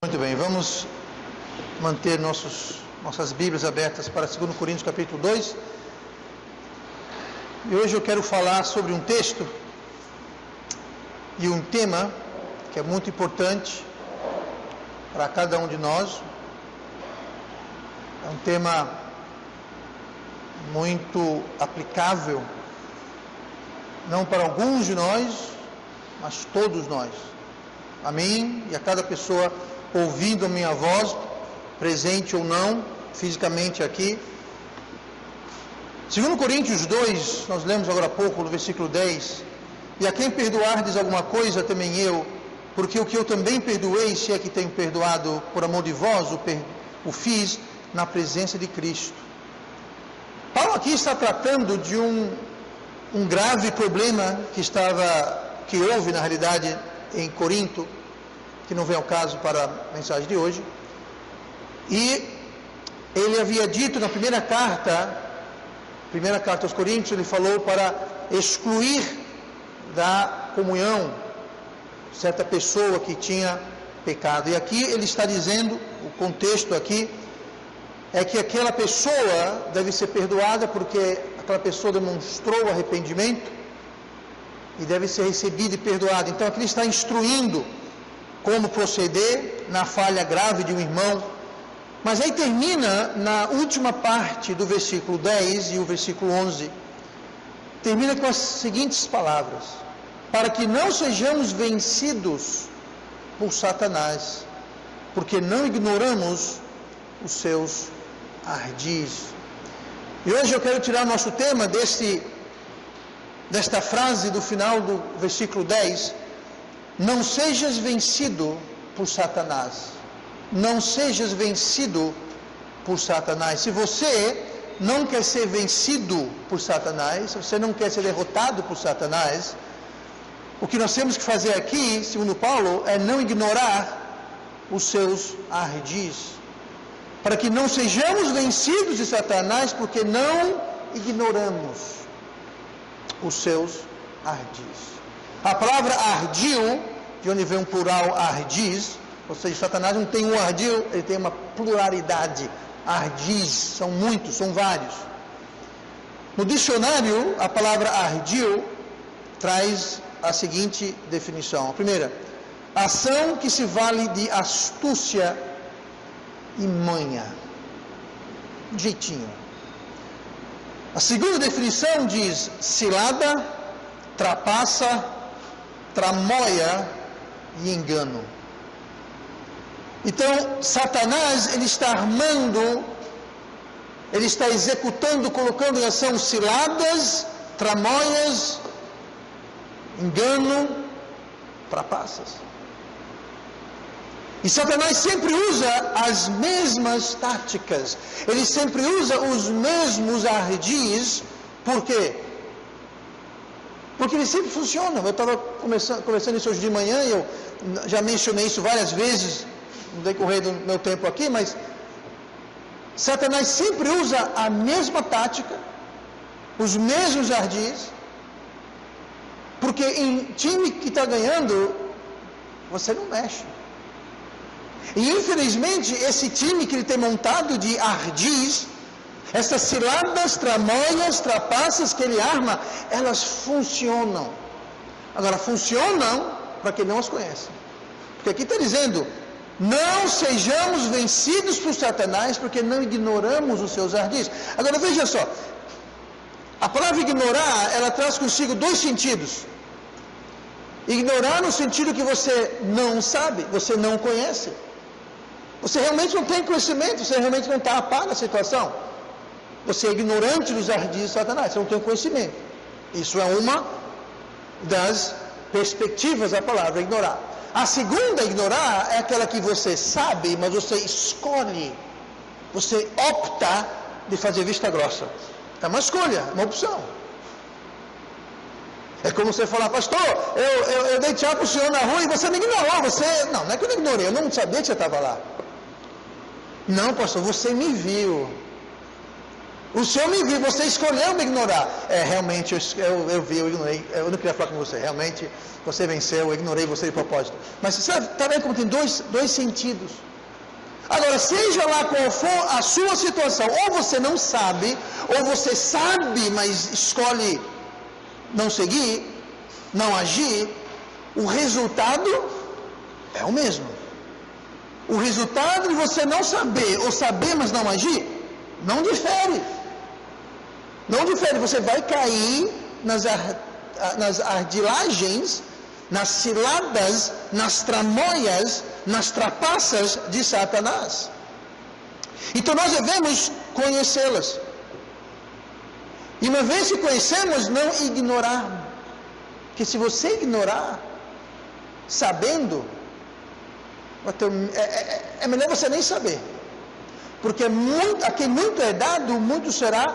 Muito bem, vamos manter nossas Bíblias abertas para 2 Coríntios capítulo 2. E hoje eu quero falar sobre um texto e um tema que é muito importante para cada um de nós. É um tema muito aplicável, não para alguns de nós, mas todos nós. A mim e a cada pessoa ouvindo a minha voz, presente ou não, fisicamente aqui. 2 Coríntios 2, nós lemos agora há pouco, no versículo 10, e a quem perdoardes alguma coisa, também eu, porque o que eu também perdoei, se é que tenho perdoado por amor de vós, o fiz na presença de Cristo. Paulo aqui está tratando de um grave problema que houve na realidade em Corinto, que não vem ao caso para a mensagem de hoje. E ele havia dito na primeira carta aos Coríntios, ele falou para excluir da comunhão certa pessoa que tinha pecado. E aqui ele está dizendo, o contexto aqui, é que aquela pessoa deve ser perdoada porque aquela pessoa demonstrou arrependimento e deve ser recebida e perdoada. Então aqui ele está instruindo como proceder na falha grave de um irmão. Mas aí termina na última parte do versículo 10 e o versículo 11, termina com as seguintes palavras: para que não sejamos vencidos por Satanás, porque não ignoramos os seus ardis. E hoje eu quero tirar nosso tema desta frase do final do versículo 10: não sejas vencido por Satanás. Não sejas vencido por Satanás. Se você não quer ser vencido por Satanás, se você não quer ser derrotado por Satanás, o que nós temos que fazer aqui, segundo Paulo, é não ignorar os seus ardis. Para que não sejamos vencidos de Satanás, porque não ignoramos os seus ardis. A palavra ardil, de onde vem um plural ardis, ou seja, Satanás não tem um ardil, ele tem uma pluralidade. Ardis, são muitos, são vários. No dicionário, a palavra ardil traz a seguinte definição. A primeira: ação que se vale de astúcia e manha. Jeitinho. A segunda definição diz cilada, trapaça, tramóia e engano. Então, Satanás, ele está armando, ele está executando, colocando em ação ciladas, tramóias, engano, trapaças. E Satanás sempre usa as mesmas táticas, ele sempre usa os mesmos ardis. Por quê? Porque ele sempre funciona. Eu estava conversando isso hoje de manhã, e eu já mencionei isso várias vezes no decorrer do meu tempo aqui, mas Satanás sempre usa a mesma tática, os mesmos ardis, porque em time que está ganhando, você não mexe. E infelizmente, esse time que ele tem montado de ardis, essas ciladas, tramóias, trapaças que ele arma, elas funcionam. Agora, funcionam para quem não as conhece. Porque aqui está dizendo: não sejamos vencidos por Satanás, porque não ignoramos os seus ardis. Agora, veja só. A palavra ignorar, ela traz consigo dois sentidos. Ignorar no sentido que você não sabe, você não conhece. Você realmente não tem conhecimento, você realmente não está a par da situação. Você é ignorante dos ardis de Satanás, você não tem conhecimento. Isso é uma das perspectivas da palavra ignorar. A segunda, ignorar, é aquela que você sabe, mas você escolhe, você opta de fazer vista grossa. É uma escolha, uma opção. É como você falar: pastor, eu dei tchau para o senhor na rua e você me ignorou. Não é que eu não ignorei, eu não sabia que você estava lá. Não, pastor, você me viu. O Senhor me viu, você escolheu me ignorar. Realmente, eu vi, eu ignorei. Eu não queria falar com você. Realmente, você venceu, eu ignorei você de propósito. Mas você está vendo como tem dois sentidos. Agora, seja lá qual for a sua situação, ou você não sabe, ou você sabe, mas escolhe não seguir, não agir, o resultado é o mesmo. O resultado de você não saber, ou saber, mas não agir, não difere. Não difere, você vai cair nas ardilagens, nas ciladas, nas tramóias, nas trapaças de Satanás. Então nós devemos conhecê-las. E uma vez que conhecemos, não ignorar. Porque se você ignorar, sabendo, é melhor você nem saber. Porque a quem muito é dado, muito será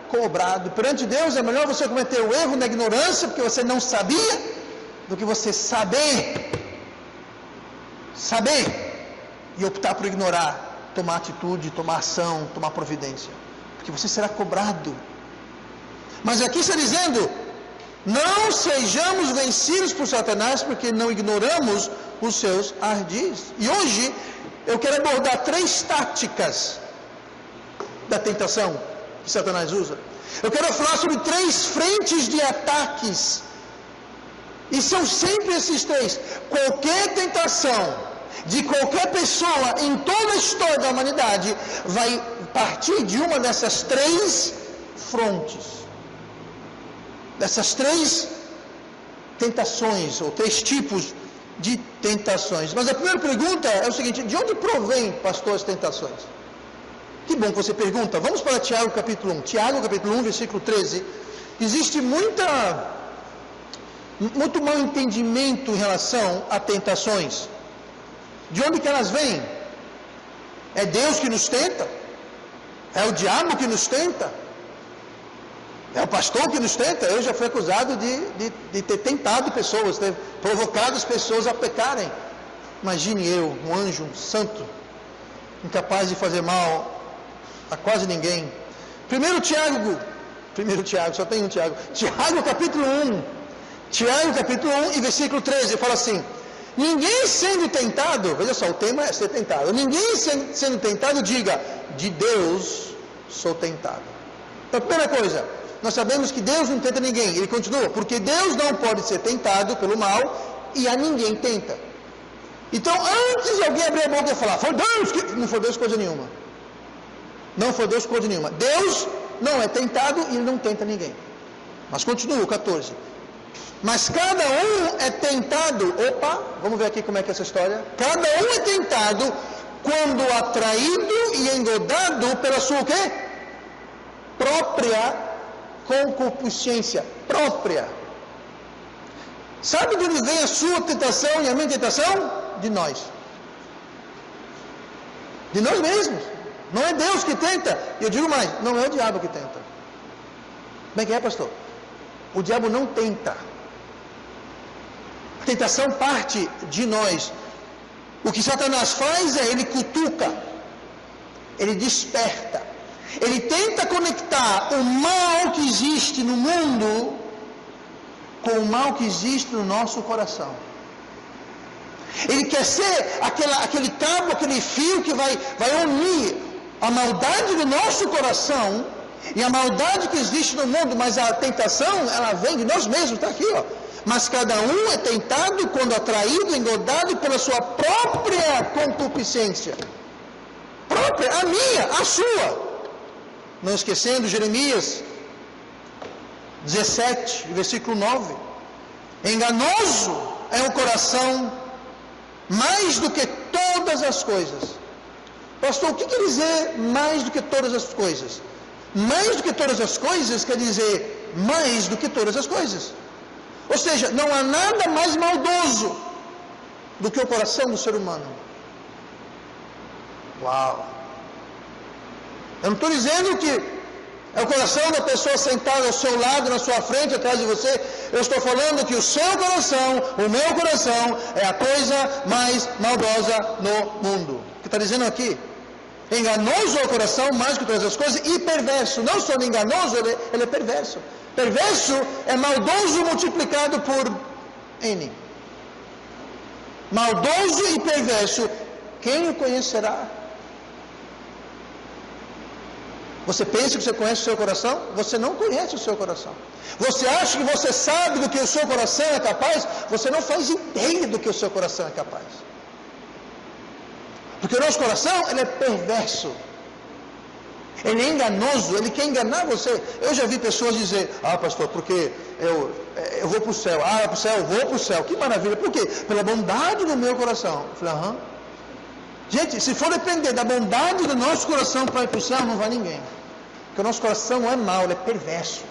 cobrado. Perante Deus é melhor você cometer o erro na ignorância, porque você não sabia, do que você saber e optar por ignorar, tomar atitude, tomar ação, tomar providência, porque você será cobrado. Mas aqui está dizendo, não sejamos vencidos por Satanás, porque não ignoramos os seus ardis. E hoje eu quero abordar 3 táticas da tentação que Satanás usa. Eu quero falar sobre 3 frentes de ataques. E são sempre esses 3. Qualquer tentação de qualquer pessoa em toda a história da humanidade vai partir de uma dessas 3 frontes. Dessas 3 tentações, ou 3 tipos de tentações. Mas a primeira pergunta é o seguinte: de onde provém, pastor, as tentações? Que bom que você pergunta. Vamos para Tiago capítulo 1. Tiago capítulo 1, versículo 13. Existe muito mau entendimento em relação a tentações. De onde que elas vêm? É Deus que nos tenta? É o diabo que nos tenta? É o pastor que nos tenta? Eu já fui acusado de ter tentado pessoas, ter provocado as pessoas a pecarem. Imagine eu, um anjo, um santo, incapaz de fazer mal a quase ninguém. Primeiro Tiago, só tem um Tiago. Tiago capítulo 1. Tiago capítulo 1 e versículo 13, fala assim: ninguém sendo tentado, veja só, o tema é ser tentado. Ninguém sendo tentado diga, de Deus sou tentado. Então, primeira coisa, nós sabemos que Deus não tenta ninguém. Ele continua, porque Deus não pode ser tentado pelo mal e a ninguém tenta. Então, antes de alguém abrir a boca e falar, foi Deus que... Não foi Deus coisa nenhuma. Não foi Deus coisa nenhuma. Deus não é tentado e ele não tenta ninguém. Mas continua o 14. Mas cada um é tentado, vamos ver aqui como é que é essa história. Cada um é tentado quando atraído e engodado pela sua o quê? Própria concupiscência. Própria. Sabe de onde vem a sua tentação e a minha tentação? De nós. De nós mesmos. Não é Deus que tenta. E eu digo mais, não é o diabo que tenta. Como é que é, pastor? O diabo não tenta. A tentação parte de nós. O que Satanás faz é, ele cutuca, ele desperta, ele tenta conectar o mal que existe no mundo com o mal que existe no nosso coração. Ele quer ser aquele cabo, aquele fio que vai unir a maldade do nosso coração e a maldade que existe no mundo, mas a tentação, ela vem de nós mesmos, está aqui, ó. Mas cada um é tentado quando atraído, engodado pela sua própria concupiscência. Própria, a minha, a sua. Não esquecendo Jeremias 17, versículo 9. Enganoso é o coração mais do que todas as coisas. Pastor, o que quer dizer mais do que todas as coisas? Mais do que todas as coisas quer dizer mais do que todas as coisas. Ou seja, não há nada mais maldoso do que o coração do ser humano. Uau! Eu não estou dizendo que é o coração da pessoa sentada ao seu lado, na sua frente, atrás de você. Eu estou falando que o seu coração, o meu coração, é a coisa mais maldosa no mundo. O que está dizendo aqui? Enganoso é o coração mais que todas as coisas e perverso. Não só enganoso, ele é perverso. Perverso é maldoso multiplicado por N. Maldoso e perverso, quem o conhecerá? Você pensa que você conhece o seu coração? Você não conhece o seu coração. Você acha que você sabe do que o seu coração é capaz? Você não faz ideia do que o seu coração é capaz. Porque o nosso coração, ele é perverso. Ele é enganoso, ele quer enganar você. Eu já vi pessoas dizer, pastor, porque eu vou para o céu. Para o céu, eu vou para o céu. Que maravilha. Por quê? Pela bondade do meu coração. Eu falei, Gente, se for depender da bondade do nosso coração para ir para o céu, não vai ninguém. Porque o nosso coração não é mau, ele é perverso.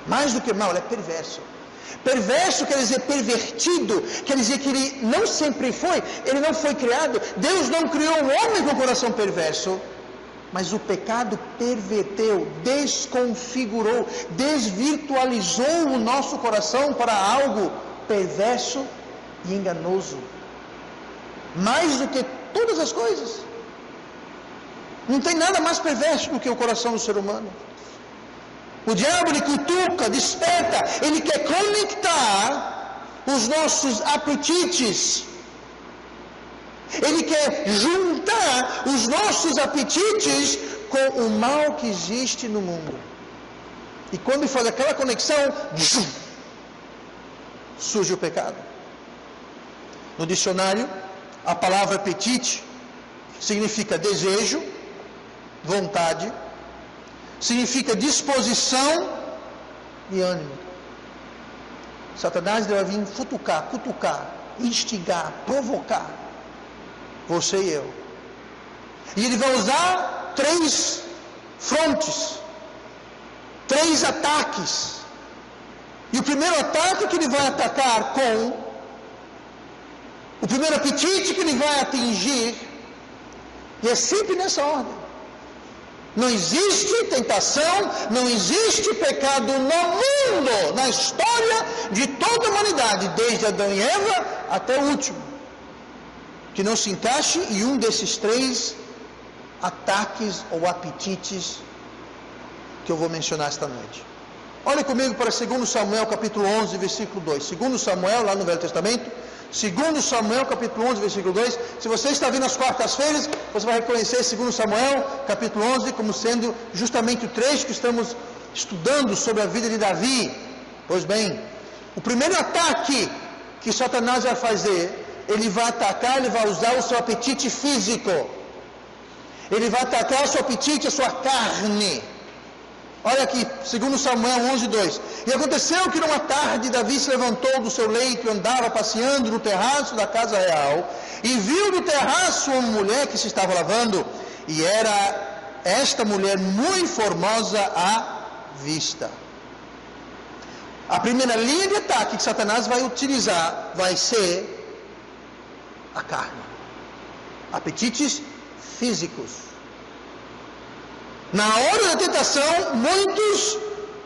Mais do que mau, ele é perverso. Perverso quer dizer pervertido, quer dizer que ele não sempre foi, ele não foi criado. Deus não criou um homem com coração perverso, mas o pecado perverteu, desconfigurou, desvirtualizou o nosso coração para algo perverso e enganoso. Mais do que todas as coisas. Não tem nada mais perverso do que o coração do ser humano. O diabo, ele cutuca, desperta, ele quer conectar os nossos apetites. Ele quer juntar os nossos apetites com o mal que existe no mundo. E quando ele faz aquela conexão, surge o pecado. No dicionário, a palavra apetite significa desejo, vontade, significa disposição e ânimo. Satanás deve vir cutucar, instigar, provocar você e eu. E ele vai usar 3 frontes, 3 ataques. E o primeiro ataque que ele vai atacar o primeiro apetite que ele vai atingir, e é sempre nessa ordem. Não existe tentação, não existe pecado no mundo, na história de toda a humanidade, desde Adão e Eva até o último, que não se encaixe em um desses 3 ataques ou apetites que eu vou mencionar esta noite. Olhe comigo para 2 Samuel capítulo 11, versículo 2. 2 Samuel, lá no Velho Testamento, 2 Samuel capítulo 11, versículo 2. Se você está vindo às quartas-feiras, você vai reconhecer 2 Samuel capítulo 11 como sendo justamente o trecho que estamos estudando sobre a vida de Davi. Pois bem, o primeiro ataque que Satanás vai fazer, ele vai atacar, ele vai usar o seu apetite físico. Ele vai atacar o seu apetite, a sua carne. Olha aqui, 2 Samuel 11, 2. E aconteceu que numa tarde Davi se levantou do seu leito e andava passeando no terraço da casa real, e viu no terraço uma mulher que se estava lavando, e era esta mulher muito formosa à vista. A primeira linha de ataque que Satanás vai utilizar vai ser a carne. Apetites físicos. Na hora da tentação, muitos,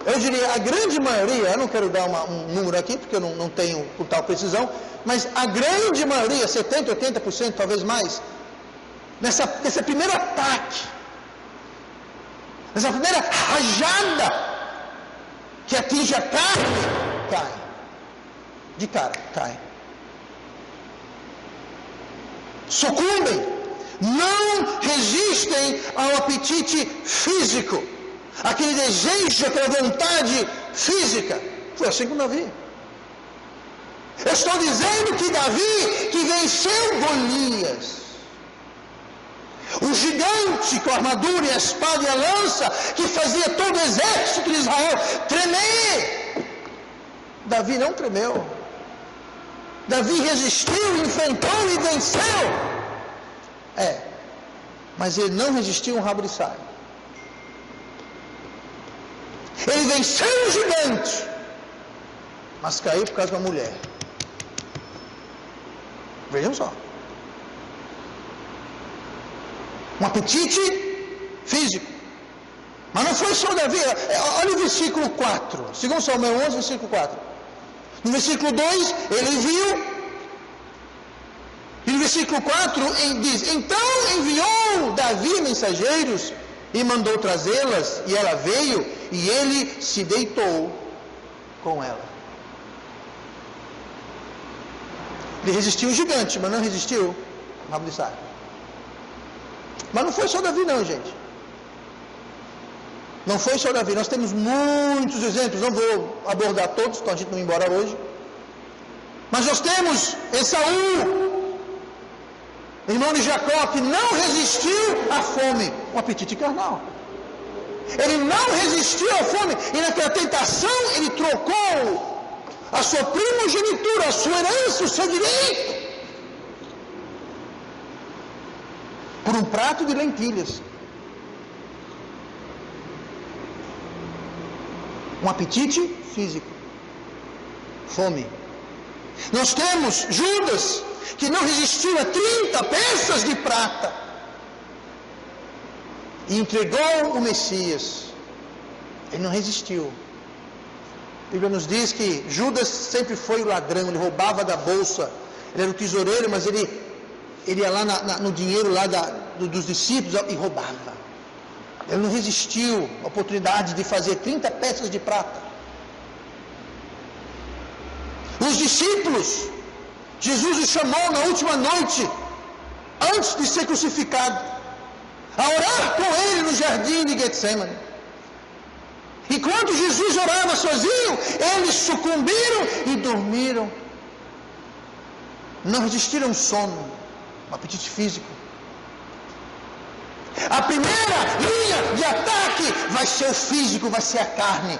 eu diria a grande maioria, eu não quero dar um número aqui, porque eu não tenho com tal precisão, mas a grande maioria, 70%, 80%, talvez mais, nesse primeiro ataque, nessa primeira rajada que atinge a carne, cai. De cara, cai. Sucumbem. Não resistem ao apetite físico, aquele desejo, aquela vontade física. Foi assim com Davi. Eu estou dizendo que Davi, que venceu Golias, o gigante com a armadura e a espada e a lança, que fazia todo o exército de Israel tremer, Davi não tremeu. Davi resistiu, enfrentou e venceu. Mas ele não resistiu a um rabo de saia. Ele venceu o gigante, mas caiu por causa de uma mulher. Vejam só. Um apetite físico. Mas não foi só Davi. Olha o versículo 4. 2 Samuel 11, versículo 4. No versículo 2, ele viu. E no versículo 4 diz: então enviou Davi mensageiros e mandou trazê-las, e ela veio, e ele se deitou com ela. Ele resistiu o gigante, mas não resistiu o rabo de saco. Mas não foi só Davi não, gente. Não foi só Davi. Nós temos muitos exemplos, não vou abordar todos, então a gente não vai embora hoje. Mas nós temos Esaú, irmão de Jacó, que não resistiu à fome, um apetite carnal. Ele não resistiu à fome, e naquela tentação ele trocou a sua primogenitura, a sua herança, o seu direito, por um prato de lentilhas. Um apetite físico, fome. Nós temos Judas, que não resistiu a 30 peças de prata e entregou o Messias. Ele não resistiu. A Bíblia nos diz que Judas sempre foi o ladrão, ele roubava da bolsa, ele era o tesoureiro, mas ele ia lá no dinheiro lá dos discípulos e roubava. Ele não resistiu à oportunidade de fazer 30 peças de prata. Os discípulos, Jesus os chamou na última noite, antes de ser crucificado, a orar com ele no jardim de Getsemane. Enquanto Jesus orava sozinho, eles sucumbiram e dormiram. Não resistiram ao sono, ao apetite físico. A primeira linha de ataque vai ser o físico, vai ser a carne.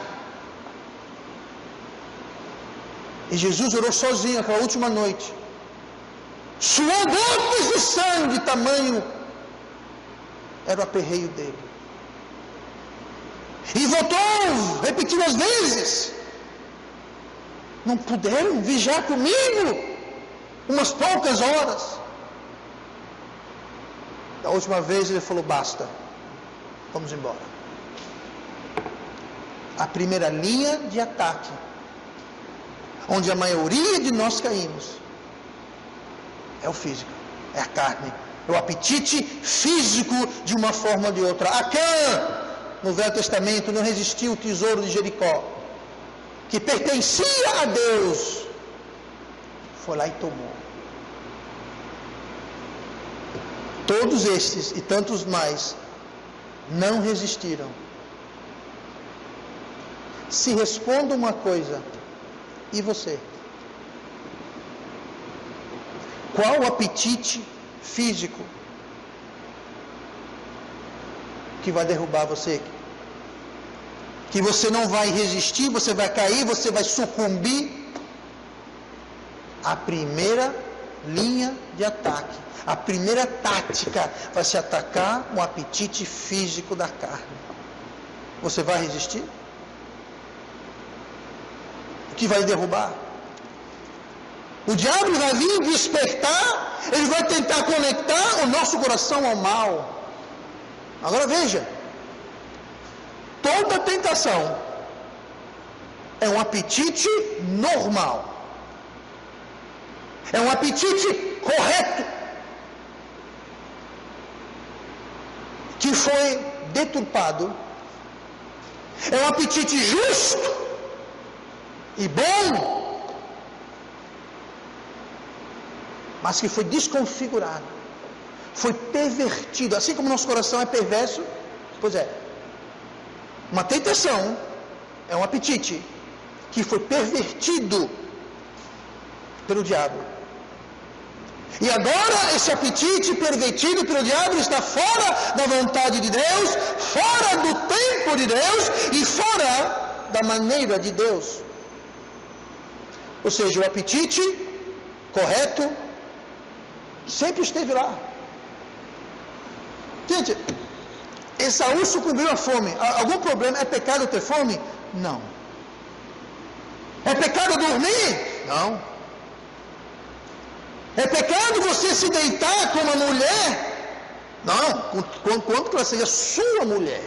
E Jesus orou sozinho aquela última noite. Suou gotas de sangue, tamanho era o aperreio dele. E voltou repetidas vezes: não puderam vigiar comigo umas poucas horas. Da última vez ele falou: basta, vamos embora. A primeira linha de ataque, onde a maioria de nós caímos, é o físico, é a carne, é o apetite físico de uma forma ou de outra. Acã, no Velho Testamento, não resistiu o tesouro de Jericó, que pertencia a Deus, foi lá e tomou. Todos estes e tantos mais não resistiram. Se responda uma coisa: e você? Qual o apetite físico que vai derrubar você? Que você não vai resistir, você vai cair, você vai sucumbir? A primeira linha de ataque, a primeira tática vai se atacar o apetite físico da carne. Você vai resistir? O que vai derrubar? O diabo vai vir despertar, ele vai tentar conectar o nosso coração ao mal. Agora veja, toda tentação é um apetite normal, é um apetite correto, que foi deturpado, é um apetite justo e bom, mas que foi desconfigurado, foi pervertido. Assim como nosso coração é perverso, pois é, uma tentação é um apetite que foi pervertido pelo diabo. E agora esse apetite pervertido pelo diabo está fora da vontade de Deus, fora do tempo de Deus e fora da maneira de Deus. Ou seja, o apetite correto sempre esteve lá. Gente, Esaú sucumbiu à fome. Algum problema? É pecado ter fome? Não. É pecado dormir? Não. É pecado você se deitar com uma mulher? Não, quanto que ela seja sua mulher,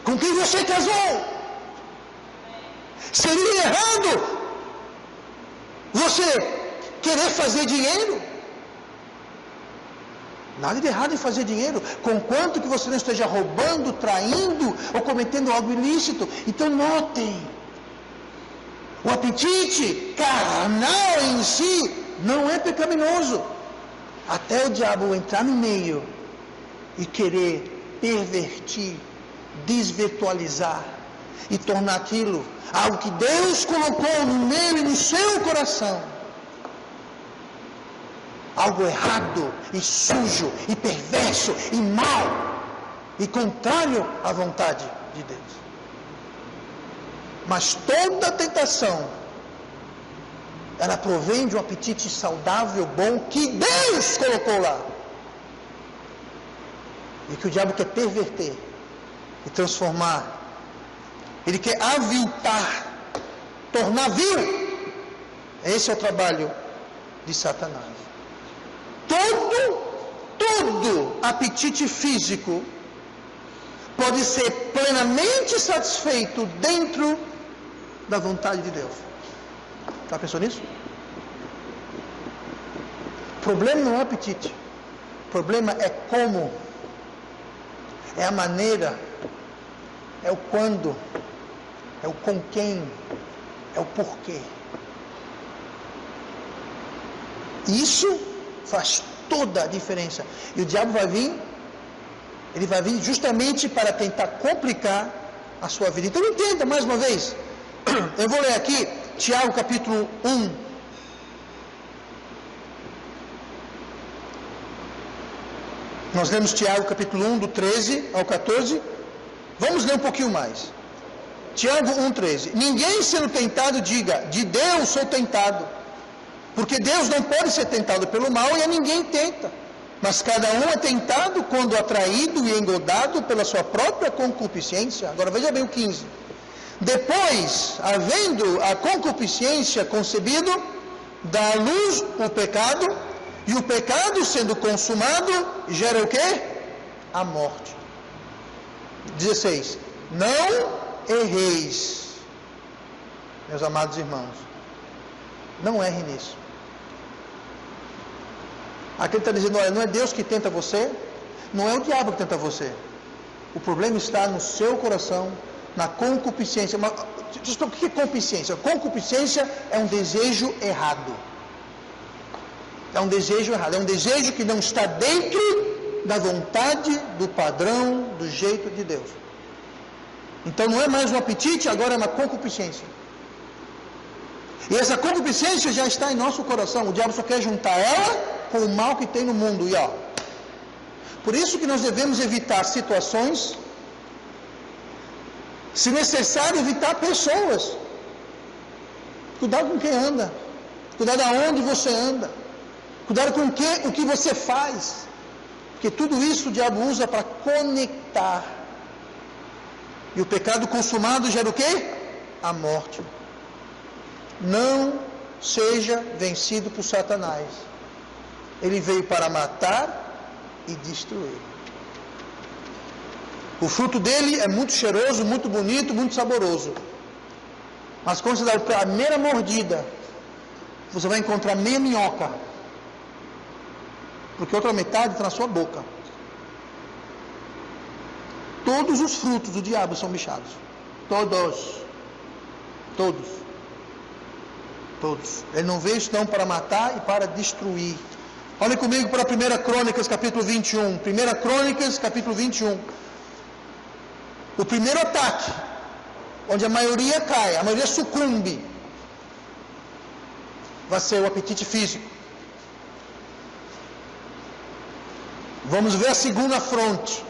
com quem você casou. Seria errado você querer fazer dinheiro Nada de errado em fazer dinheiro, conquanto que você não esteja roubando, traindo ou cometendo algo ilícito. Então notem, o apetite carnal em si não é pecaminoso, até o diabo entrar no meio e querer pervertir, desvirtualizar e tornar aquilo algo que Deus colocou no meio e no seu coração, algo errado e sujo e perverso e mau e contrário à vontade de Deus. Mas toda tentação, ela provém de um apetite saudável, bom, que Deus colocou lá. E que o diabo quer perverter e transformar. Ele quer aviltar, tornar vil. Esse é o trabalho de Satanás. Todo apetite físico pode ser plenamente satisfeito dentro da vontade de Deus. Já pensou nisso? O problema não é o apetite. O problema é como. É a maneira. É o quando. É o com quem. É o porquê. Isso faz toda a diferença. E o diabo vai vir. Ele vai vir justamente para tentar complicar a sua vida. Então entenda mais uma vez. Eu vou ler aqui Tiago capítulo 1. Nós lemos Tiago capítulo 1 do 13 ao 14. Vamos ler um pouquinho mais. Tiago 1,13. Ninguém sendo tentado diga, de Deus sou tentado. Porque Deus não pode ser tentado pelo mal e a ninguém tenta. Mas cada um é tentado quando atraído e engodado pela sua própria concupiscência. Agora veja bem o 15. Depois, havendo a concupiscência concebido, dá à luz o pecado, e o pecado sendo consumado, gera o quê? A morte. 16. Não erreis, meus amados irmãos. Não erre nisso. Aqui ele está dizendo, olha, não é Deus que tenta você, não é o diabo que tenta você. O problema está no seu coração, na concupiscência. Mas, o que é concupiscência? Concupiscência é um desejo errado. É um desejo errado. É um desejo que não está dentro da vontade, do padrão, do jeito de Deus. Então não é mais um apetite, agora é uma concupiscência. E essa concupiscência já está em nosso coração. O diabo só quer juntar ela com o mal que tem no mundo. E ó, por isso que nós devemos evitar situações, se necessário, evitar pessoas. Cuidado com quem anda. Cuidado aonde você anda. Cuidado com o que você faz. Porque tudo isso o diabo usa para conectar. E o pecado consumado gera o quê? A morte. Não seja vencido por Satanás. Ele veio para matar e destruir. O fruto dele é muito cheiroso, muito bonito, muito saboroso. Mas quando você dá a primeira mordida, você vai encontrar meia minhoca. Porque a outra metade está na sua boca. Todos os frutos do diabo são bichados. Todos. Todos. Todos. Ele não veio senão para matar e para destruir. Olhem comigo para 1 Crônicas, capítulo 21. 1 Crônicas, capítulo 21. O primeiro ataque, onde a maioria cai, a maioria sucumbe, vai ser o apetite físico. Vamos ver a segunda fronte.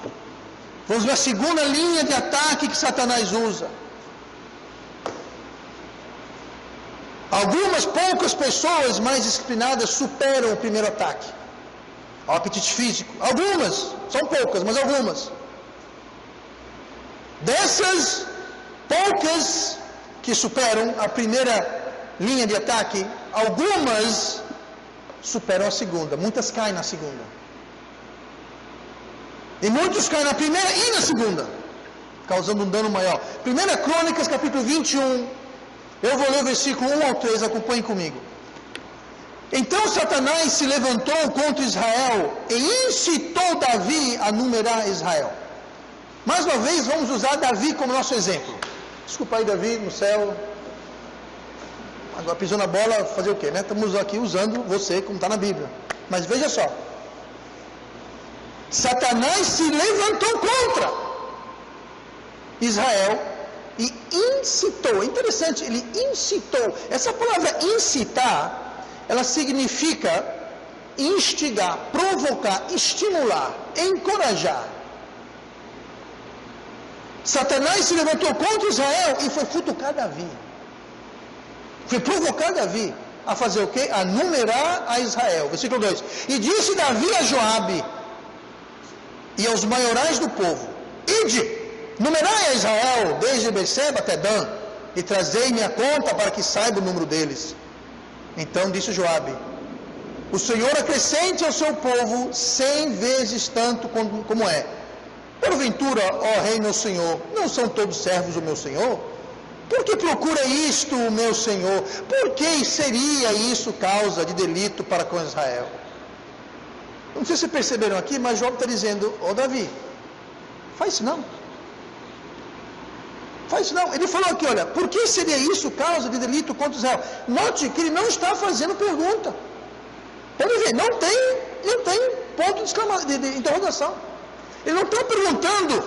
Vamos ver a segunda linha de ataque que Satanás usa. Algumas poucas pessoas mais disciplinadas superam o primeiro ataque, o apetite físico. Algumas, são poucas, mas algumas. Dessas poucas que superam a primeira linha de ataque, algumas superam a segunda. Muitas caem na segunda. E muitos caem na primeira e na segunda, causando um dano maior. 1 Crônicas, capítulo 21. Eu vou ler o versículo 1 ao 3, acompanhem comigo. Então Satanás se levantou contra Israel e incitou Davi a numerar Israel. Mais uma vez, vamos usar Davi como nosso exemplo. Desculpa aí, Davi, no céu. Agora pisou na bola, fazer o quê, né? Estamos aqui usando você como está na Bíblia. Mas veja só. Satanás se levantou contra Israel e incitou. Interessante, ele incitou. Essa palavra incitar, ela significa instigar, provocar, estimular, encorajar. Satanás se levantou contra Israel e foi futucar Davi. Foi provocar Davi a fazer o quê? A numerar a Israel. Versículo 2. E disse Davi a Joabe e aos maiorais do povo: Ide, numerai a Israel, desde Berseba até Dan, e trazei-me a conta para que saiba o número deles. Então disse Joabe: O Senhor acrescente ao seu povo 100 vezes tanto como é. Porventura, ó rei meu senhor, não são todos servos do meu senhor? Por que procura isto o meu senhor? Por que seria isso causa de delito para com Israel? Não sei se vocês perceberam aqui, mas Job está dizendo: Ó Davi, faz isso não. Faz isso não. Ele falou aqui, olha, por que seria isso causa de delito contra Israel? Note que ele não está fazendo pergunta. Pode ver, não tem ponto de interrogação. Ele não está perguntando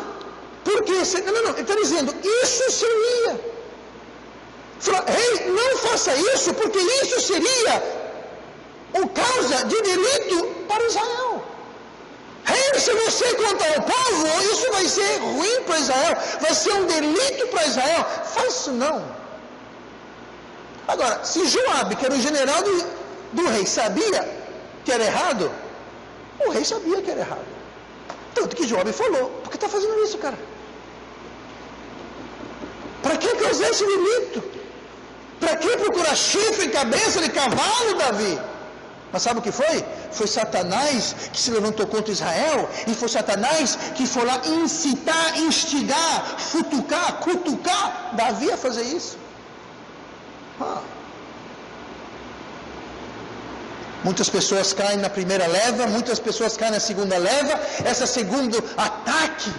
por que seria. Não, ele está dizendo, isso seria. Fala, rei, não faça isso, porque isso seria causa de delito para Israel. Rei, se você contar ao povo, isso vai ser ruim para Israel, vai ser um delito para Israel. Faz isso não. Agora, se Joabe, que era o general do rei, sabia que era errado, o rei sabia que era errado. Tanto que Joabe falou: por que está fazendo isso, cara? Para que causar esse delito? Para que procurar chifre e cabeça de cavalo, Davi? Mas sabe o que foi? Foi Satanás que se levantou contra Israel, e foi Satanás que foi lá incitar, instigar, futucar, cutucar Davi a fazer isso. Muitas pessoas caem na primeira leva, muitas pessoas caem na segunda leva. Esse segundo ataque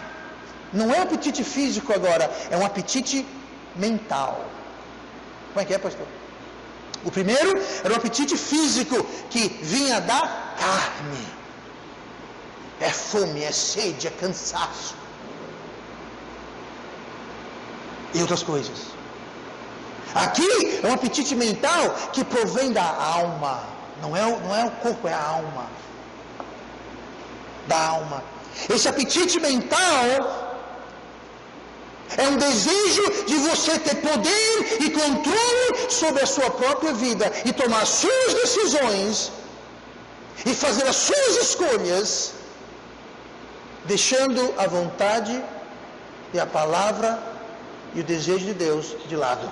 não é um apetite físico agora, é um apetite mental. Como é que é, pastor? O primeiro era um apetite físico que vinha da carne. É fome, é sede, é cansaço. E outras coisas. Aqui é um apetite mental que provém da alma. Não é o corpo, é a alma. Da alma. Esse apetite mental é um desejo de você ter poder e controle sobre a sua própria vida e tomar suas decisões e fazer as suas escolhas, deixando a vontade e a palavra e o desejo de Deus de lado.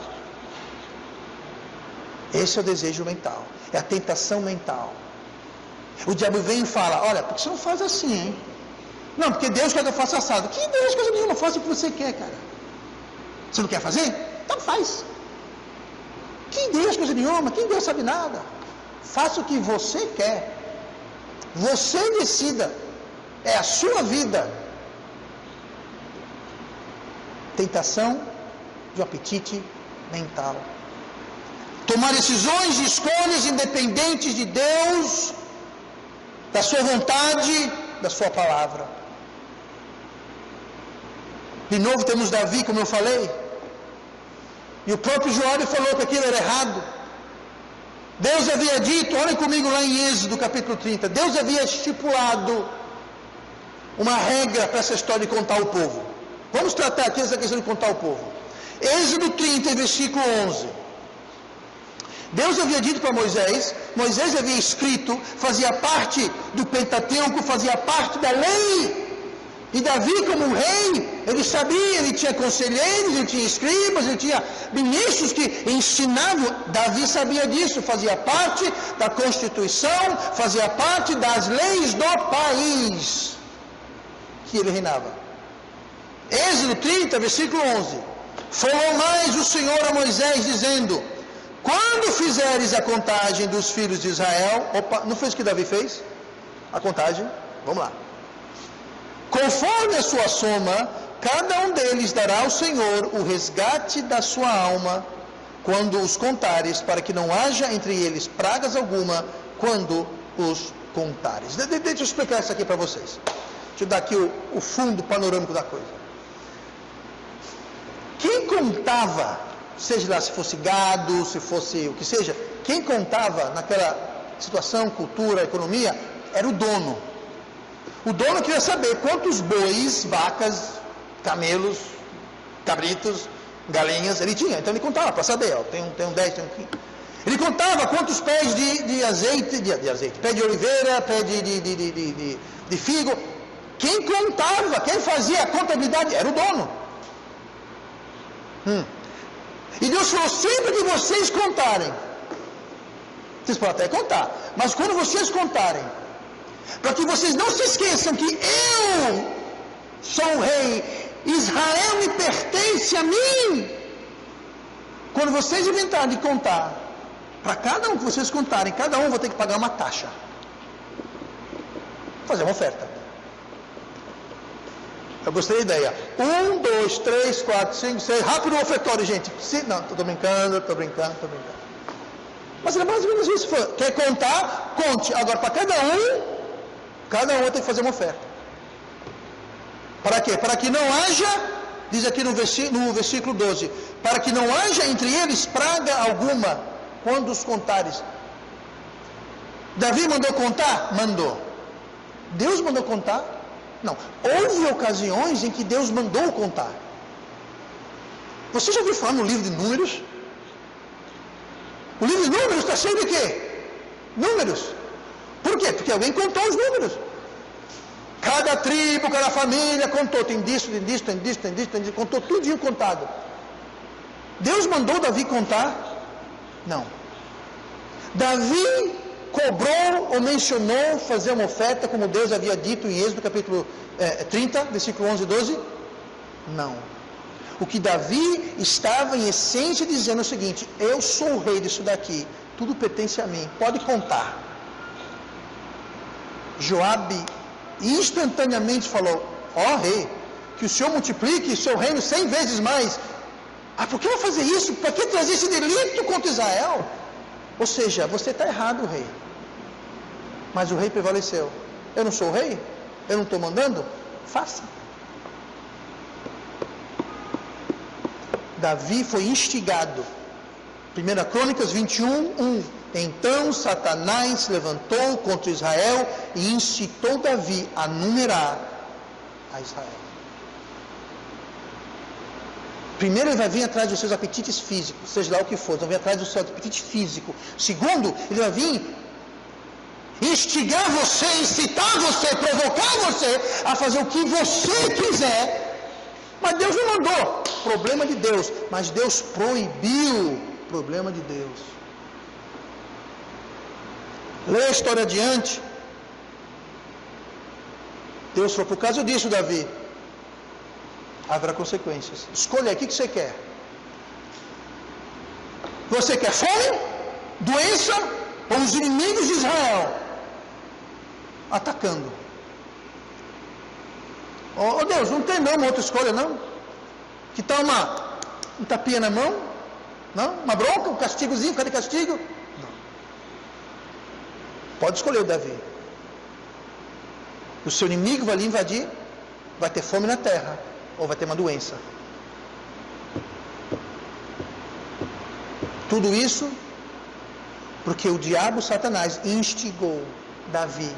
Esse é o desejo mental, é a tentação mental. O diabo vem e fala: olha, por que você não faz assim, hein? Não, porque Deus quer que eu faça assado. Que Deus, coisa nenhuma, faça o que você quer, cara. Você não quer fazer? Então faz. Que Deus, coisa nenhuma, quem Deus sabe nada. Faça o que você quer. Você decida. É a sua vida. Tentação de um apetite mental. Tomar decisões e escolhas independentes de Deus, da sua vontade, da sua palavra. De novo temos Davi, como eu falei. E o próprio Joabe falou que aquilo era errado. Deus havia dito, olhem comigo lá em Êxodo capítulo 30. Deus havia estipulado uma regra para essa história de contar o povo. Vamos tratar aqui essa questão de contar o povo. Êxodo 30, versículo 11. Deus havia dito para Moisés havia escrito, fazia parte do Pentateuco, fazia parte da lei. E Davi, como rei, ele sabia, ele tinha conselheiros, ele tinha escribas, ele tinha ministros que ensinavam. Davi sabia disso, fazia parte da Constituição, fazia parte das leis do país que ele reinava. Êxodo 30, versículo 11. Falou mais o Senhor a Moisés, dizendo: quando fizeres a contagem dos filhos de Israel, opa, não fez o que Davi fez? A contagem, vamos lá. Conforme a sua soma, cada um deles dará ao Senhor o resgate da sua alma, quando os contares, para que não haja entre eles pragas alguma, quando os contares. Deixa eu explicar isso aqui para vocês. Deixa eu dar aqui o fundo panorâmico da coisa. Quem contava, seja lá se fosse gado, se fosse o que seja, quem contava naquela situação, cultura, economia, era o dono. O dono queria saber quantos bois, vacas, camelos, cabritos, galinhas ele tinha. Então ele contava para saber, ó, tem um 10, tem um 15. Ele contava quantos pés de azeite, pé de oliveira, pé de figo. Quem contava, quem fazia a contabilidade era o dono. E Deus falou, sempre que vocês contarem, vocês podem até contar, mas quando vocês contarem, para que vocês não se esqueçam que eu sou o rei, Israel me pertence a mim. Quando vocês inventarem de contar, para cada um que vocês contarem, cada um vai ter que pagar uma taxa. Fazer uma oferta. Eu gostei da ideia. 1, 2, 3, 4, 5, 6. Rápido o ofertório, gente. Não, estou brincando. Mas é mais ou menos isso. Quer contar? Conte. Agora, para cada um vai ter que fazer uma oferta. Para quê? Para que não haja, diz aqui no versículo 12, para que não haja entre eles praga alguma, quando os contares. Davi mandou contar? Mandou. Deus mandou contar? Não. Houve ocasiões em que Deus mandou contar. Você já ouviu falar no livro de Números? O livro de Números está cheio de quê? Números. Por quê? Porque alguém contou os números. Cada tribo, cada família contou. Tem disso, contou tudinho contado. Deus mandou Davi contar? Não. Davi cobrou ou mencionou fazer uma oferta, como Deus havia dito em Êxodo capítulo 30, versículo 11 e 12? Não. O que Davi estava em essência dizendo é o seguinte: eu sou o rei disso daqui, tudo pertence a mim, pode contar. Joabe instantaneamente falou: ó rei, que o Senhor multiplique seu reino 100 vezes mais. Por que eu vou fazer isso? Para que trazer esse delito contra Israel? Ou seja, você está errado, rei. Mas o rei prevaleceu. Eu não sou o rei? Eu não estou mandando? Faça. Davi foi instigado. 1 Crônicas 21:1. Então Satanás se levantou contra Israel e incitou Davi a numerar a Israel. Primeiro, ele vai vir atrás dos seus apetites físicos, seja lá o que for, ele vai vir atrás do seu apetite físico. Segundo, ele vai vir instigar você, incitar você, provocar você a fazer o que você quiser. Mas Deus não mandou, problema de Deus. Mas Deus proibiu, problema de Deus. Leia a história adiante. Deus falou: por causa disso, Davi, haverá consequências. Escolha aí, o que você quer? Você quer fome, doença ou os inimigos de Israel atacando? Oh Deus, não tem não uma outra escolha não? Que tal um tapinha na mão? Não? Uma bronca, um castigozinho, cadê castigo? Não. Pode escolher, Davi. O seu inimigo vai lhe invadir, vai ter fome na terra, ou vai ter uma doença. Tudo isso porque o diabo, Satanás, instigou Davi.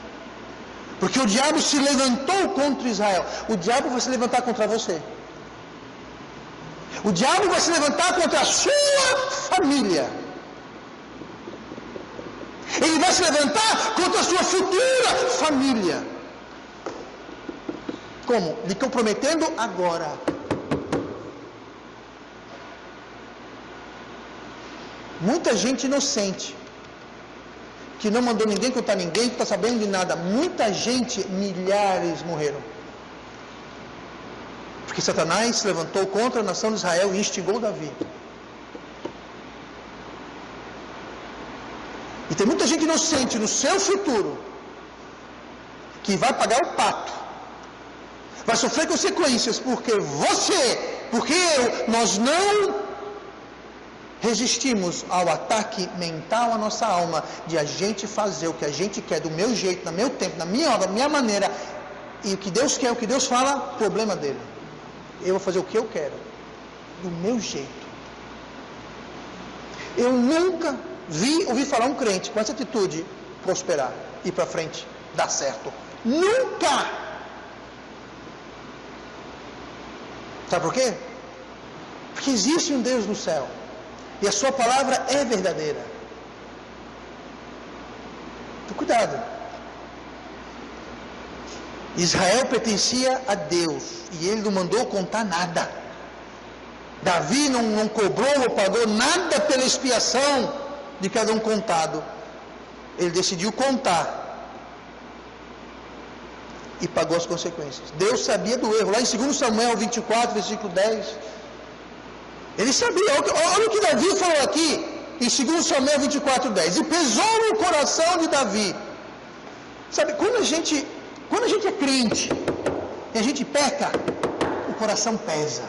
Porque o diabo se levantou contra Israel. O diabo vai se levantar contra você. O diabo vai se levantar contra a sua família. Ele vai se levantar contra a sua futura família. Como? Lhe comprometendo agora. Muita gente inocente, que não mandou ninguém contar ninguém, que está sabendo de nada. Muita gente, milhares morreram. Porque Satanás se levantou contra a nação de Israel e instigou Davi. E tem muita gente inocente no seu futuro que vai pagar o pato, vai sofrer consequências, porque nós não resistimos ao ataque mental à nossa alma, de a gente fazer o que a gente quer, do meu jeito, no meu tempo, na minha hora, da minha maneira, e o que Deus quer, o que Deus fala, problema dele. Eu vou fazer o que eu quero, do meu jeito. Eu nunca ouvi falar um crente com essa atitude prosperar, ir para frente, dar certo. Nunca! Sabe por quê? Porque existe um Deus no céu. E a sua palavra é verdadeira. Então, cuidado. Israel pertencia a Deus. E ele não mandou contar nada. Davi não cobrou ou pagou nada pela expiação de cada um contado. Ele decidiu contar. E pagou as consequências. Deus sabia do erro. Lá em 2 Samuel 24, versículo 10. Ele sabia. Olha o que Davi falou aqui. Em 2 Samuel 24, 10. E pesou no coração de Davi. Sabe, quando a gente é crente e a gente peca, o coração pesa.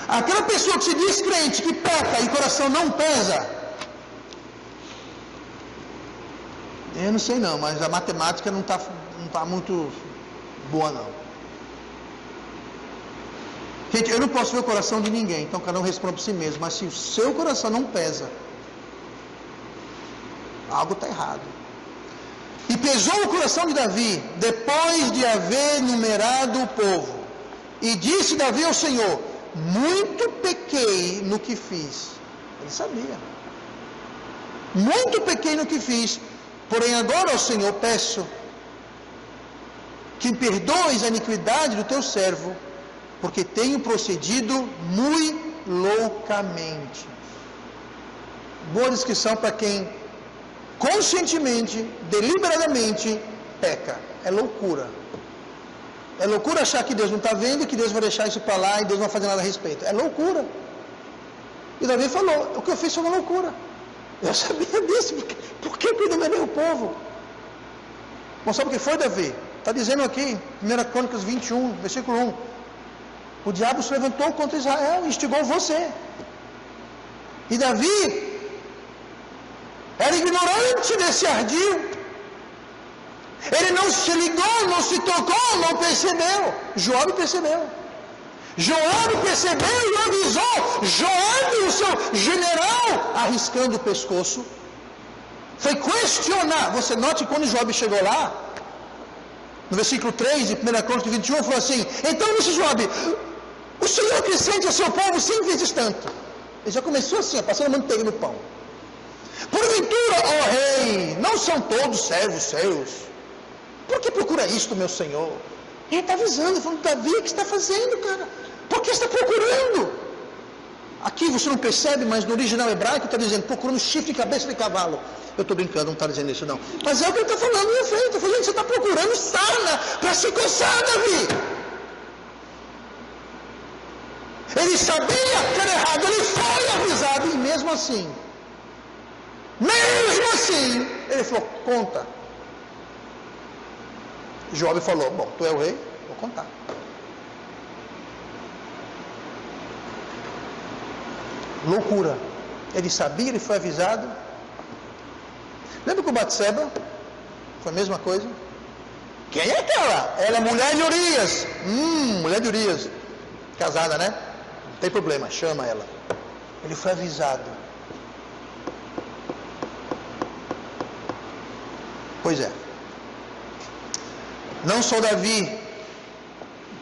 Aquela pessoa que se diz crente, que peca e o coração não pesa, eu não sei não, mas a matemática não está muito boa não. Gente, eu não posso ver o coração de ninguém, então cada um responde por si mesmo, mas se o seu coração não pesa, algo está errado. E pesou o coração de Davi, depois de haver numerado o povo, e disse Davi ao Senhor: muito pequei no que fiz. Ele sabia. Muito pequei no que fiz. Porém agora, ó Senhor, peço que perdoes a iniquidade do teu servo, porque tenho procedido muito loucamente. Boa descrição para quem conscientemente, deliberadamente peca. É loucura. É loucura achar que Deus não está vendo, que Deus vai deixar isso para lá e Deus não vai fazer nada a respeito. É loucura. E Davi falou: o que eu fiz foi uma loucura. Eu sabia disso. Por que eu dominei o povo? Bom, sabe o que foi, Davi? Está dizendo aqui, 1 Crônicas 21, versículo 1. O diabo se levantou contra Israel e instigou você. E Davi era ignorante desse ardil. Ele não se ligou, não se tocou, não percebeu. Joabe percebeu. Joabe percebeu e avisou. Joabe, o seu general, arriscando o pescoço, foi questionar. Você note quando Joabe chegou lá, no versículo 3 de 1 Crônicas 21, falou assim: então disse Joabe, o Senhor acrescente ao seu povo 100 vezes tanto. Ele já começou assim, passando manteiga no pão. Porventura, ó rei, não são todos servos seus? Por que procura isto, meu senhor? Ele está avisando, falando: Davi, o que está fazendo, cara? Por que está procurando? Aqui você não percebe, mas no original hebraico está dizendo: procurando chifre e cabeça de cavalo. Eu estou brincando, não está dizendo isso não. Mas é o que ele está falando, meu filho. Está falando: você está procurando sarna para se coçar, Davi. Ele sabia que era errado, ele foi avisado, e mesmo assim, ele falou: conta. Joabe falou: bom, tu é o rei, vou contar. Loucura. Ele sabia, ele foi avisado. Lembra que o Batseba foi a mesma coisa? Quem é aquela? Ela é mulher de Urias. Mulher de Urias. Casada, né? Não tem problema, chama ela. Ele foi avisado. Pois é. Não só Davi.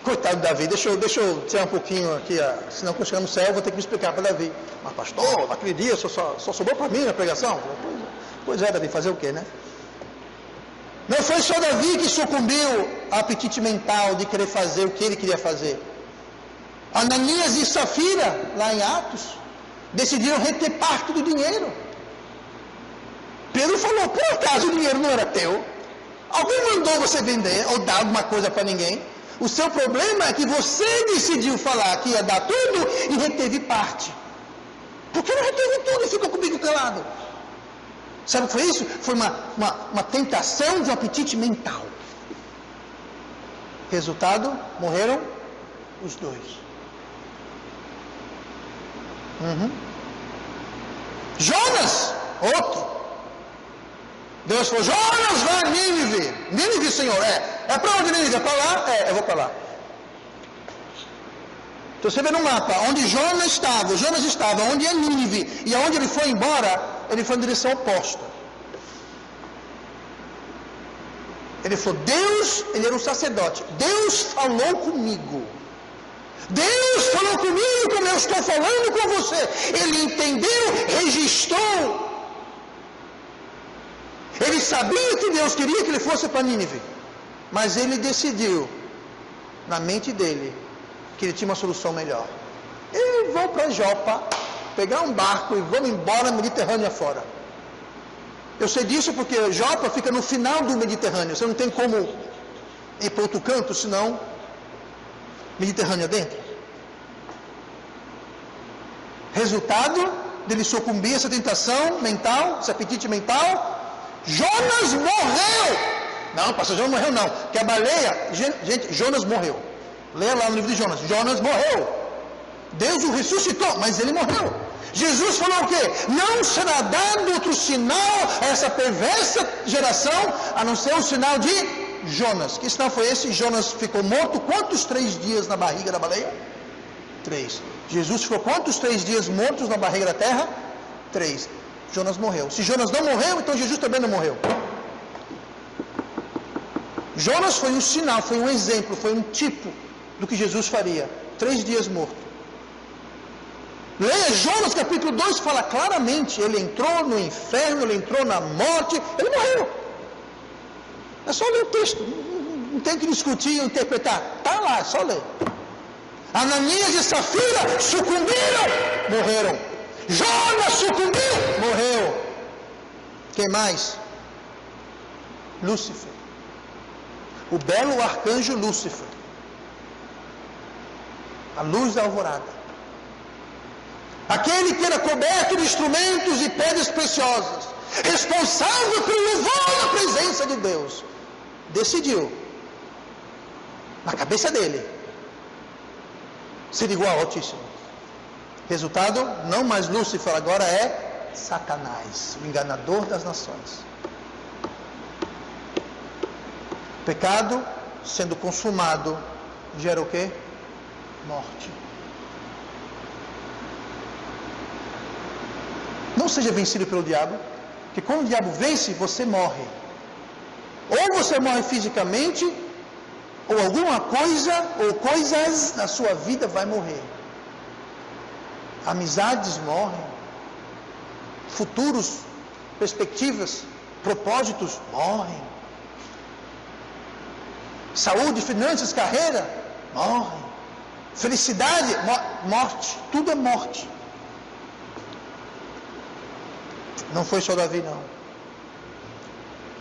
Coitado de Davi, deixa eu tirar um pouquinho aqui, senão quando eu chegar no céu eu vou ter que me explicar para Davi. Mas pastor, naquele dia só sobrou para mim na pregação? Pois é, Davi, fazer o quê, né? Não foi só Davi que sucumbiu ao apetite mental de querer fazer o que ele queria fazer. Ananias e Safira, lá em Atos, decidiram reter parte do dinheiro. Pedro falou: por acaso o dinheiro não era teu? Alguém mandou você vender ou dar alguma coisa para ninguém? O seu problema é que você decidiu falar que ia dar tudo e reteve parte. Por que não reteve tudo e ficou comigo calado? Sabe o que foi isso? Foi uma tentação de um apetite mental. Resultado, morreram os dois. Jonas, outro. Deus falou, Jonas, vai a Nínive. Nínive, Senhor, é para onde Nínive? É para lá? Eu vou para lá. Então você vê no mapa, onde Jonas estava, onde é Nínive, e aonde ele foi embora, ele foi em direção oposta. Ele falou, Deus, ele era um sacerdote, Deus falou comigo. Deus falou comigo como eu estou falando com você. Ele entendeu, registrou. Ele sabia que Deus queria que ele fosse para Nínive. Mas ele decidiu, na mente dele, que ele tinha uma solução melhor. Eu vou para Jopa, pegar um barco e vamos embora Mediterrâneo afora. Eu sei disso porque Jopa fica no final do Mediterrâneo. Você não tem como ir para outro canto, senão Mediterrâneo adentro. Resultado dele sucumbir a essa tentação mental, esse apetite mental, Jonas morreu. Não, pastor, Jonas morreu não. Que a baleia, gente, Jonas morreu. Leia lá no livro de Jonas. Jonas morreu. Deus o ressuscitou, mas ele morreu. Jesus falou o quê? Não será dado outro sinal a essa perversa geração, a não ser o sinal de Jonas. Que sinal foi esse? Jonas ficou morto quantos 3 dias na barriga da baleia? 3. Jesus ficou quantos 3 dias mortos na barriga da terra? 3. Jonas morreu. Se Jonas não morreu, então Jesus também não morreu. Jonas foi um sinal, foi um exemplo, foi um tipo do que Jesus faria. 3 dias morto. Leia Jonas capítulo 2, fala claramente, ele entrou no inferno, ele entrou na morte, ele morreu. É só ler o texto, não tem que discutir ou interpretar, está lá, é só ler. Ananias e Safira sucumbiram, morreram. Jonas sucumbiu, morreu. Quem mais? Lúcifer. O belo arcanjo Lúcifer. A luz da alvorada. Aquele que era coberto de instrumentos e pedras preciosas, responsável pelo louvor da presença de Deus, decidiu, na cabeça dele, ser igual ao Altíssimo. Resultado, não mais Lúcifer, agora é Satanás, o enganador das nações. Pecado sendo consumado gera o quê? Morte. Não seja vencido pelo diabo, porque quando o diabo vence, você morre. Ou você morre fisicamente, ou alguma coisa, ou coisas na sua vida vai morrer. Amizades morrem, futuros, perspectivas, propósitos morrem. Saúde, finanças, carreira, morrem. Felicidade, morte, tudo é morte. Não foi só Davi, não.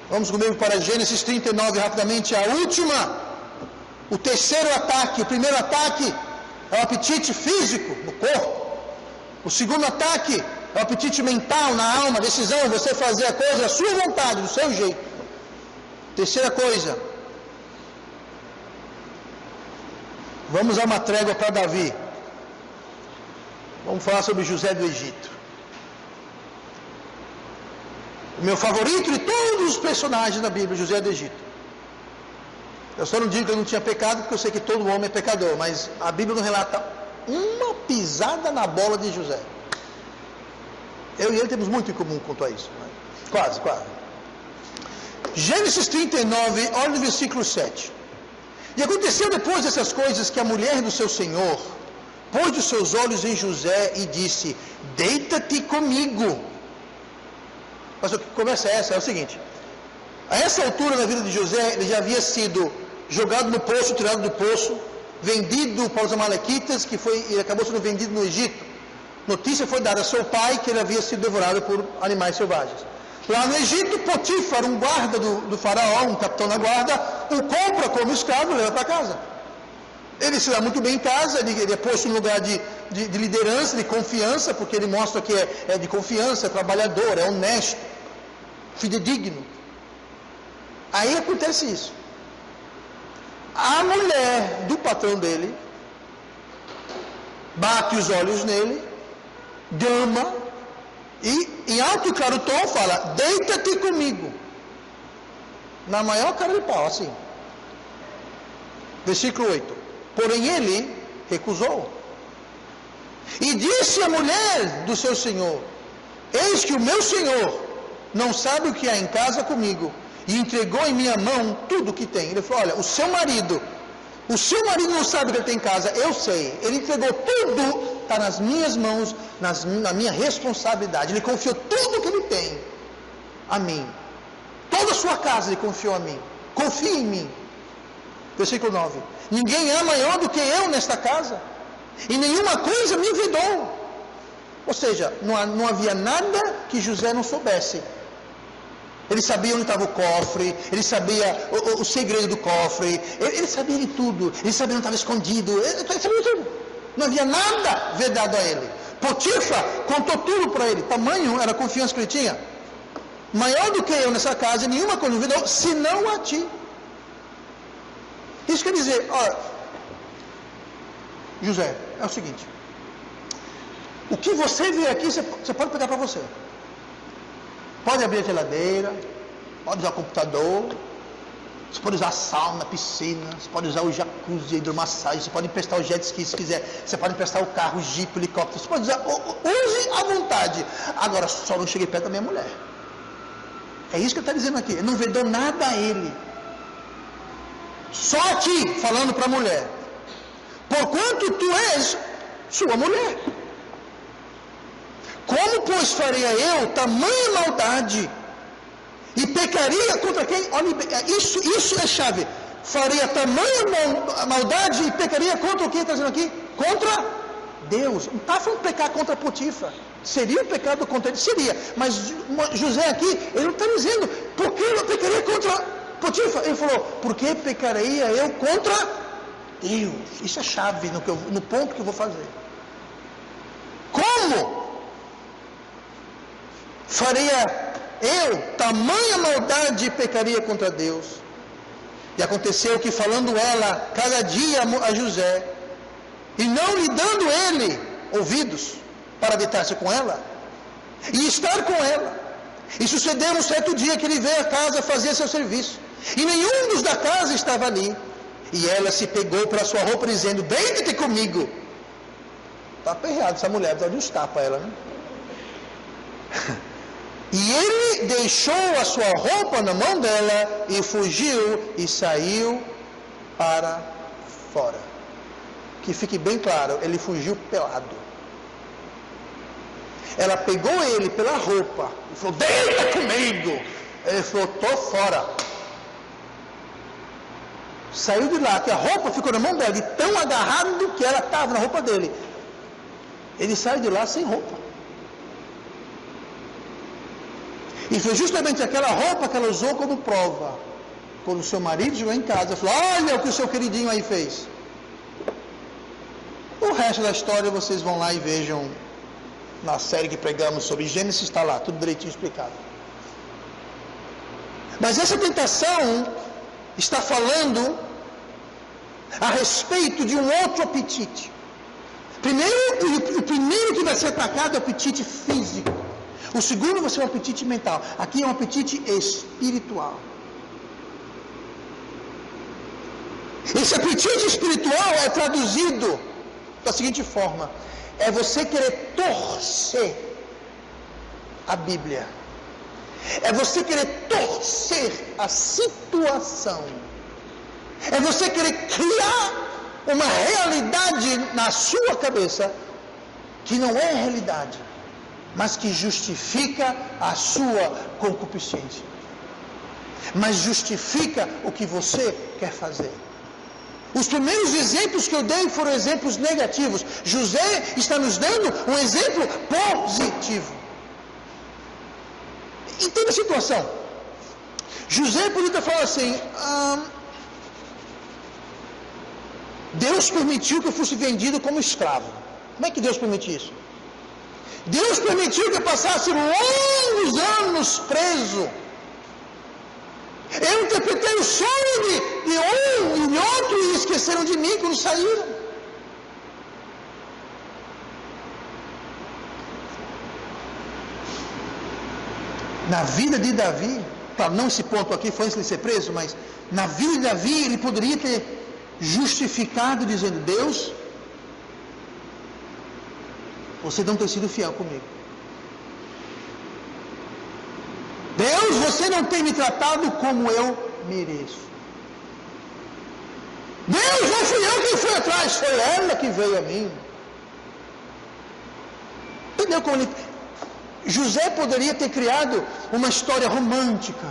Vamos comigo para Gênesis 39, rapidamente, a última, o terceiro ataque. O primeiro ataque é o apetite físico, no corpo. O segundo ataque é o apetite mental, na alma, decisão, você fazer a coisa à sua vontade, do seu jeito. Terceira coisa, vamos a uma trégua para Davi. Vamos falar sobre José do Egito. O meu favorito de todos os personagens da Bíblia, José do Egito. Eu só não digo que eu não tinha pecado, porque eu sei que todo homem é pecador, mas a Bíblia não relata uma pisada na bola de José. Eu e ele temos muito em comum quanto a isso. Né? Quase. Gênesis 39, olha no versículo 7. E aconteceu depois dessas coisas que a mulher do seu senhor pôs os seus olhos em José e disse: deita-te comigo. Mas a conversa é essa, é o seguinte: a essa altura na vida de José, ele já havia sido jogado no poço, tirado do poço, vendido para os amalequitas, ele acabou sendo vendido no Egito. Notícia foi dada a seu pai que ele havia sido devorado por animais selvagens. Lá no Egito, Potifar, um guarda do faraó, um capitão da guarda, o compra como escravo e leva para casa. Ele se dá muito bem em casa, ele é posto em um lugar de liderança, de confiança, porque ele mostra que é de confiança, é trabalhador, é honesto, fidedigno. Aí acontece isso. A mulher do patrão dele bate os olhos nele, gama, e em alto e claro tom fala: deita-te comigo. Na maior cara de pau, assim. Versículo 8. Porém ele recusou. E disse a mulher do seu senhor: eis que o meu senhor não sabe o que há em casa comigo, e entregou em minha mão tudo o que tem. Ele falou: olha, o seu marido não sabe o que ele tem em casa, eu sei. Ele entregou tudo, está nas minhas mãos, na minha responsabilidade. Ele confiou tudo o que ele tem a mim. Toda a sua casa ele confiou a mim. Confie em mim. Versículo 9. Ninguém é maior do que eu nesta casa, e nenhuma coisa me vedou. Ou seja, não havia nada que José não soubesse. Ele sabia onde estava o cofre, ele sabia o segredo do cofre, ele sabia de tudo, ele sabia onde estava escondido, ele sabia de tudo. Não havia nada vedado a ele. Potifar contou tudo para ele, tamanho era a confiança que ele tinha. Maior do que eu nessa casa, nenhuma coisa me vedou, senão a ti. Isso quer dizer, olha, José, é o seguinte: o que você vê aqui, você pode pegar para você. Pode abrir a geladeira, pode usar o computador, você pode usar a sauna, piscina, você pode usar o jacuzzi, a hidromassagem, você pode emprestar o jet ski se quiser, você pode emprestar o carro, o jipe, o helicóptero, você pode usar, use à vontade. Agora, só não cheguei perto da minha mulher. É isso que ele está dizendo aqui, ele não vedou nada a ele. Só a ti, falando para a mulher: porquanto tu és sua mulher. Como, pois, faria eu tamanha maldade e pecaria contra quem? Olha, isso é chave. Faria tamanha maldade e pecaria contra o que está dizendo aqui? Contra Deus. Não está falando pecar contra Potifar. Seria um pecado contra ele? Seria. Mas José aqui, ele não está dizendo por que eu pecaria contra Potifar. Ele falou: por que pecaria eu contra Deus? Isso é chave no ponto que eu vou fazer. Como faria eu tamanha maldade e pecaria contra Deus? E aconteceu que, falando ela cada dia a José, e não lhe dando ele ouvidos para deitar-se com ela e estar com ela, e sucedeu um certo dia que ele veio à casa fazer seu serviço, e nenhum dos da casa estava ali, e ela se pegou para sua roupa dizendo: deite-te comigo. Está aperreada essa mulher, precisa de uns tapas ela, né? E ele deixou a sua roupa na mão dela e fugiu e saiu para fora. Que fique bem claro, ele fugiu pelado. Ela pegou ele pela roupa e falou: deita comigo. Ele falou: tô fora. Saiu de lá, que a roupa ficou na mão dela, de tão agarrado que ela estava na roupa dele. Ele saiu de lá sem roupa. E foi justamente aquela roupa que ela usou como prova. Quando o seu marido chegou em casa, falou: olha o que o seu queridinho aí fez. O resto da história vocês vão lá e vejam na série que pregamos sobre Gênesis, está lá, tudo direitinho explicado. Mas essa tentação está falando a respeito de um outro apetite. O primeiro que vai ser atacado é o apetite físico. O segundo vai ser um apetite mental. Aqui é um apetite espiritual. Esse apetite espiritual é traduzido da seguinte forma: é você querer torcer a Bíblia. É você querer torcer a situação. É você querer criar uma realidade na sua cabeça que não é realidade, mas que justifica a sua concupiscência, mas justifica o que você quer fazer. Os primeiros exemplos que eu dei foram exemplos negativos. José está nos dando um exemplo positivo. Entenda a situação. José podia falar assim: Deus permitiu que eu fosse vendido como escravo. Como é que Deus permitiu isso? Deus permitiu que eu passasse longos anos preso. Eu interpretei o sonho de um e de outro e esqueceram de mim quando saíram. Na vida de Davi, claro, não esse ponto aqui foi antes de ser preso, mas na vida de Davi ele poderia ter justificado dizendo: Deus, você não tem sido fiel comigo. Deus, você não tem me tratado como eu mereço. Deus, não fui eu quem fui atrás, foi ela que veio a mim. Entendeu como ele... José poderia ter criado uma história romântica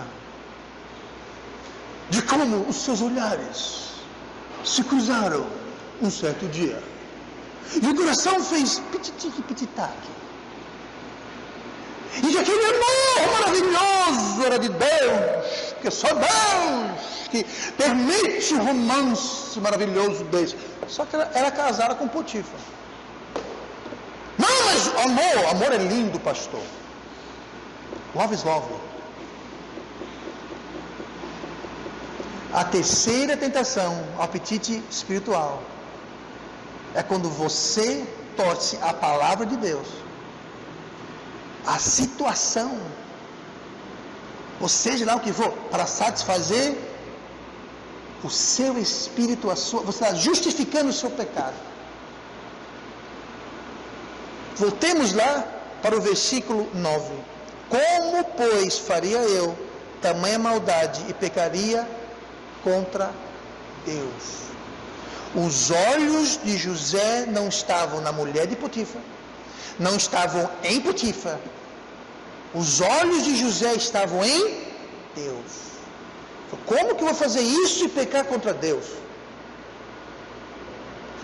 de como os seus olhares se cruzaram um certo dia. E o coração fez pititique, pititaque. E aquele amor maravilhoso era de Deus, que é só Deus que permite um romance maravilhoso desse. Só que ela era casada com Potifar. Não, mas amor é lindo, pastor. Love is love. A terceira tentação, o apetite espiritual, é quando você torce a palavra de Deus, a situação, ou seja lá o que for, para satisfazer o seu espírito, você está justificando o seu pecado. Voltemos lá para o versículo 9. Como, pois, faria eu tamanha maldade e pecaria contra Deus? Os olhos de José não estavam na mulher de Potifar, não estavam em Potifar. Os olhos de José estavam em Deus. Como que eu vou fazer isso e pecar contra Deus?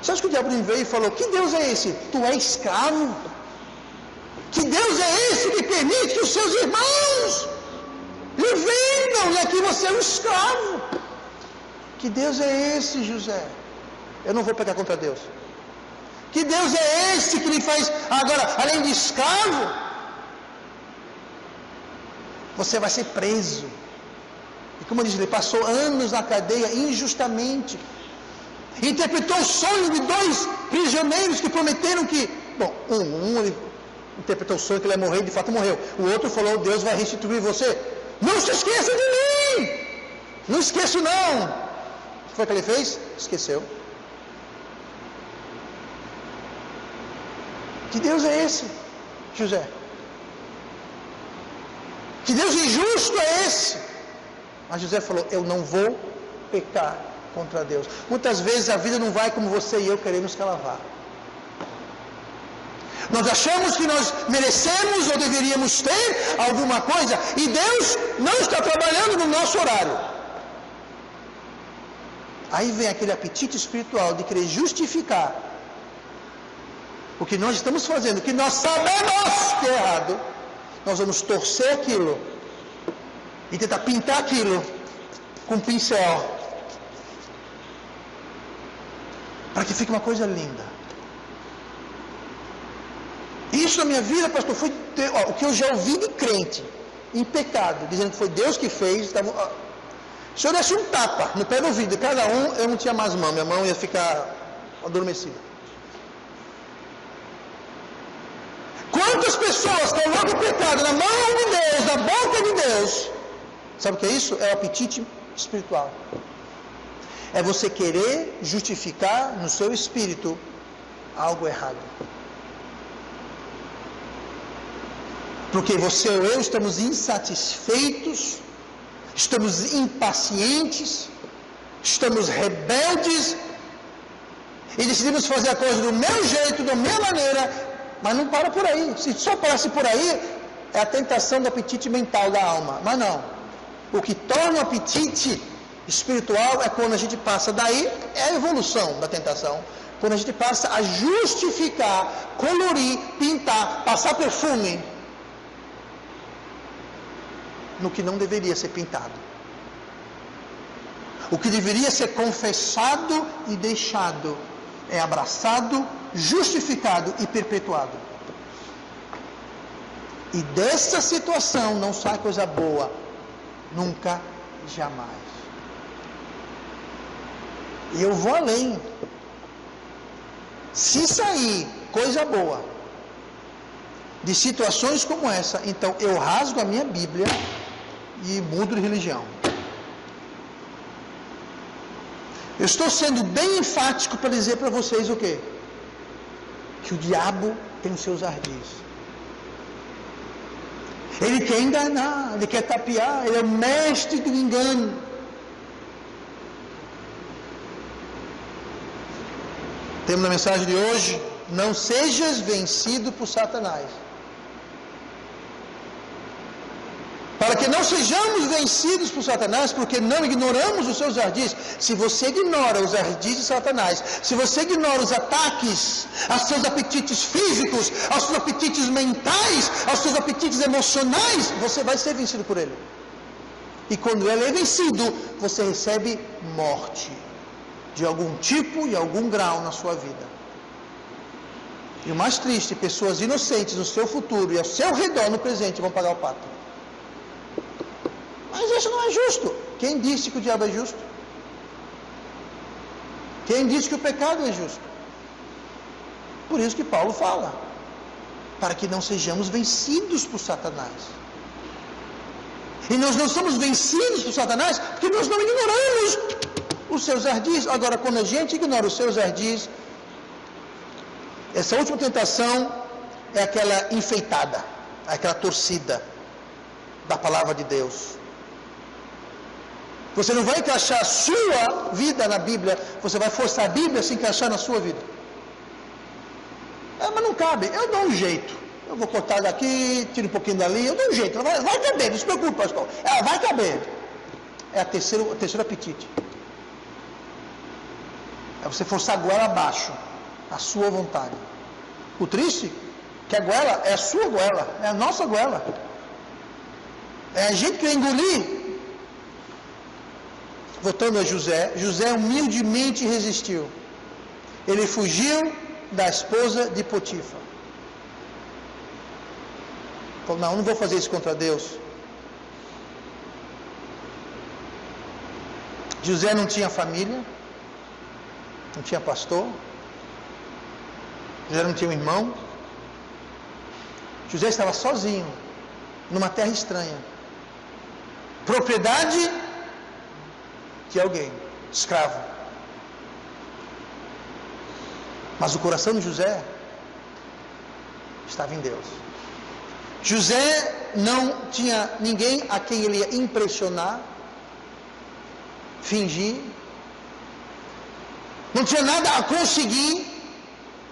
Você acha que o diabo veio e falou: que Deus é esse? Tu é escravo? Que Deus é esse que permite que os seus irmãos lhe vendam e aqui você é um escravo? Que Deus é esse, José? Eu não vou pecar contra Deus. Que Deus é esse que lhe faz agora, além de escravo, você vai ser preso. E como eu disse, ele passou anos na cadeia injustamente. Interpretou o sonho de 2 prisioneiros que prometeram que... Bom, ele interpretou o sonho que ele ia morrer e de fato morreu. O outro falou: Deus vai restituir você. Não se esqueça de mim! Não esqueço não! O que foi que ele fez? Esqueceu. Que Deus é esse, José? Que Deus injusto é esse? Mas José falou: eu não vou pecar contra Deus. Muitas vezes a vida não vai como você e eu queremos que ela vá. Nós achamos que nós merecemos ou deveríamos ter alguma coisa e Deus não está trabalhando no nosso horário. Aí vem aquele apetite espiritual de querer justificar o que nós estamos fazendo, que nós sabemos que é errado. Nós vamos torcer aquilo e tentar pintar aquilo com pincel para que fique uma coisa linda. Isso na minha vida, pastor, foi o que eu já ouvi de crente em pecado, dizendo que foi Deus que fez. Se eu desse um tapa no pé do ouvido de cada um, eu não tinha mais mão, minha mão ia ficar adormecida. Quantas pessoas colocam o pecado na mão de Deus, na boca de Deus? Sabe o que é isso? É o apetite espiritual. É você querer justificar no seu espírito algo errado. Porque você ou eu estamos insatisfeitos, estamos impacientes, estamos rebeldes e decidimos fazer a coisa do meu jeito, da minha maneira, mas não para por aí. Se só parasse por aí, é a tentação do apetite mental da alma. Mas não. O que torna o apetite espiritual é quando a gente passa daí, é a evolução da tentação. Quando a gente passa a justificar, colorir, pintar, passar perfume no que não deveria ser pintado. O que deveria ser confessado e deixado é abraçado, justificado e perpetuado. E dessa situação não sai coisa boa, nunca, jamais. E eu vou além. Se sair coisa boa de situações como essa, então eu rasgo a minha Bíblia e mudo de religião. Eu estou sendo bem enfático para dizer para vocês o quê? Que o diabo tem os seus ardis. Ele quer enganar, ele quer tapear, ele é o mestre do engano. Temos na mensagem de hoje: não sejas vencido por Satanás. Para que não sejamos vencidos por Satanás, porque não ignoramos os seus ardis. Se você ignora os ardis de Satanás, se você ignora os ataques aos seus apetites físicos, aos seus apetites mentais, aos seus apetites emocionais, você vai ser vencido por ele. E quando ele é vencido, você recebe morte, de algum tipo e algum grau na sua vida. E o mais triste, pessoas inocentes no seu futuro e ao seu redor no presente vão pagar o pato. Mas isso não é justo. Quem disse que o diabo é justo? Quem disse que o pecado é justo? Por isso que Paulo fala, para que não sejamos vencidos por Satanás. E nós não somos vencidos por Satanás porque nós não ignoramos os seus ardis. Agora, quando a gente ignora os seus ardis, essa última tentação é aquela enfeitada, aquela torcida da palavra de Deus. Você não vai encaixar a sua vida na Bíblia, você vai forçar a Bíblia a se encaixar na sua vida. Mas não cabe, eu dou um jeito. Eu vou cortar daqui, tiro um pouquinho dali, eu dou um jeito. Vai caber, não se preocupe, pastor. Vai caber. É o terceiro apetite. É você forçar a goela abaixo, a sua vontade. O triste, que a goela é a sua goela, é a nossa goela. É a gente que vai engolir. Voltando a José, José humildemente resistiu. Ele fugiu da esposa de Potifar. Falou, não vou fazer isso contra Deus. José não tinha família, não tinha pastor, José não tinha um irmão. José estava sozinho, numa terra estranha. Propriedade de alguém, escravo. Mas o coração de José estava em Deus. José não tinha ninguém a quem ele ia impressionar, fingir. Não tinha nada a conseguir,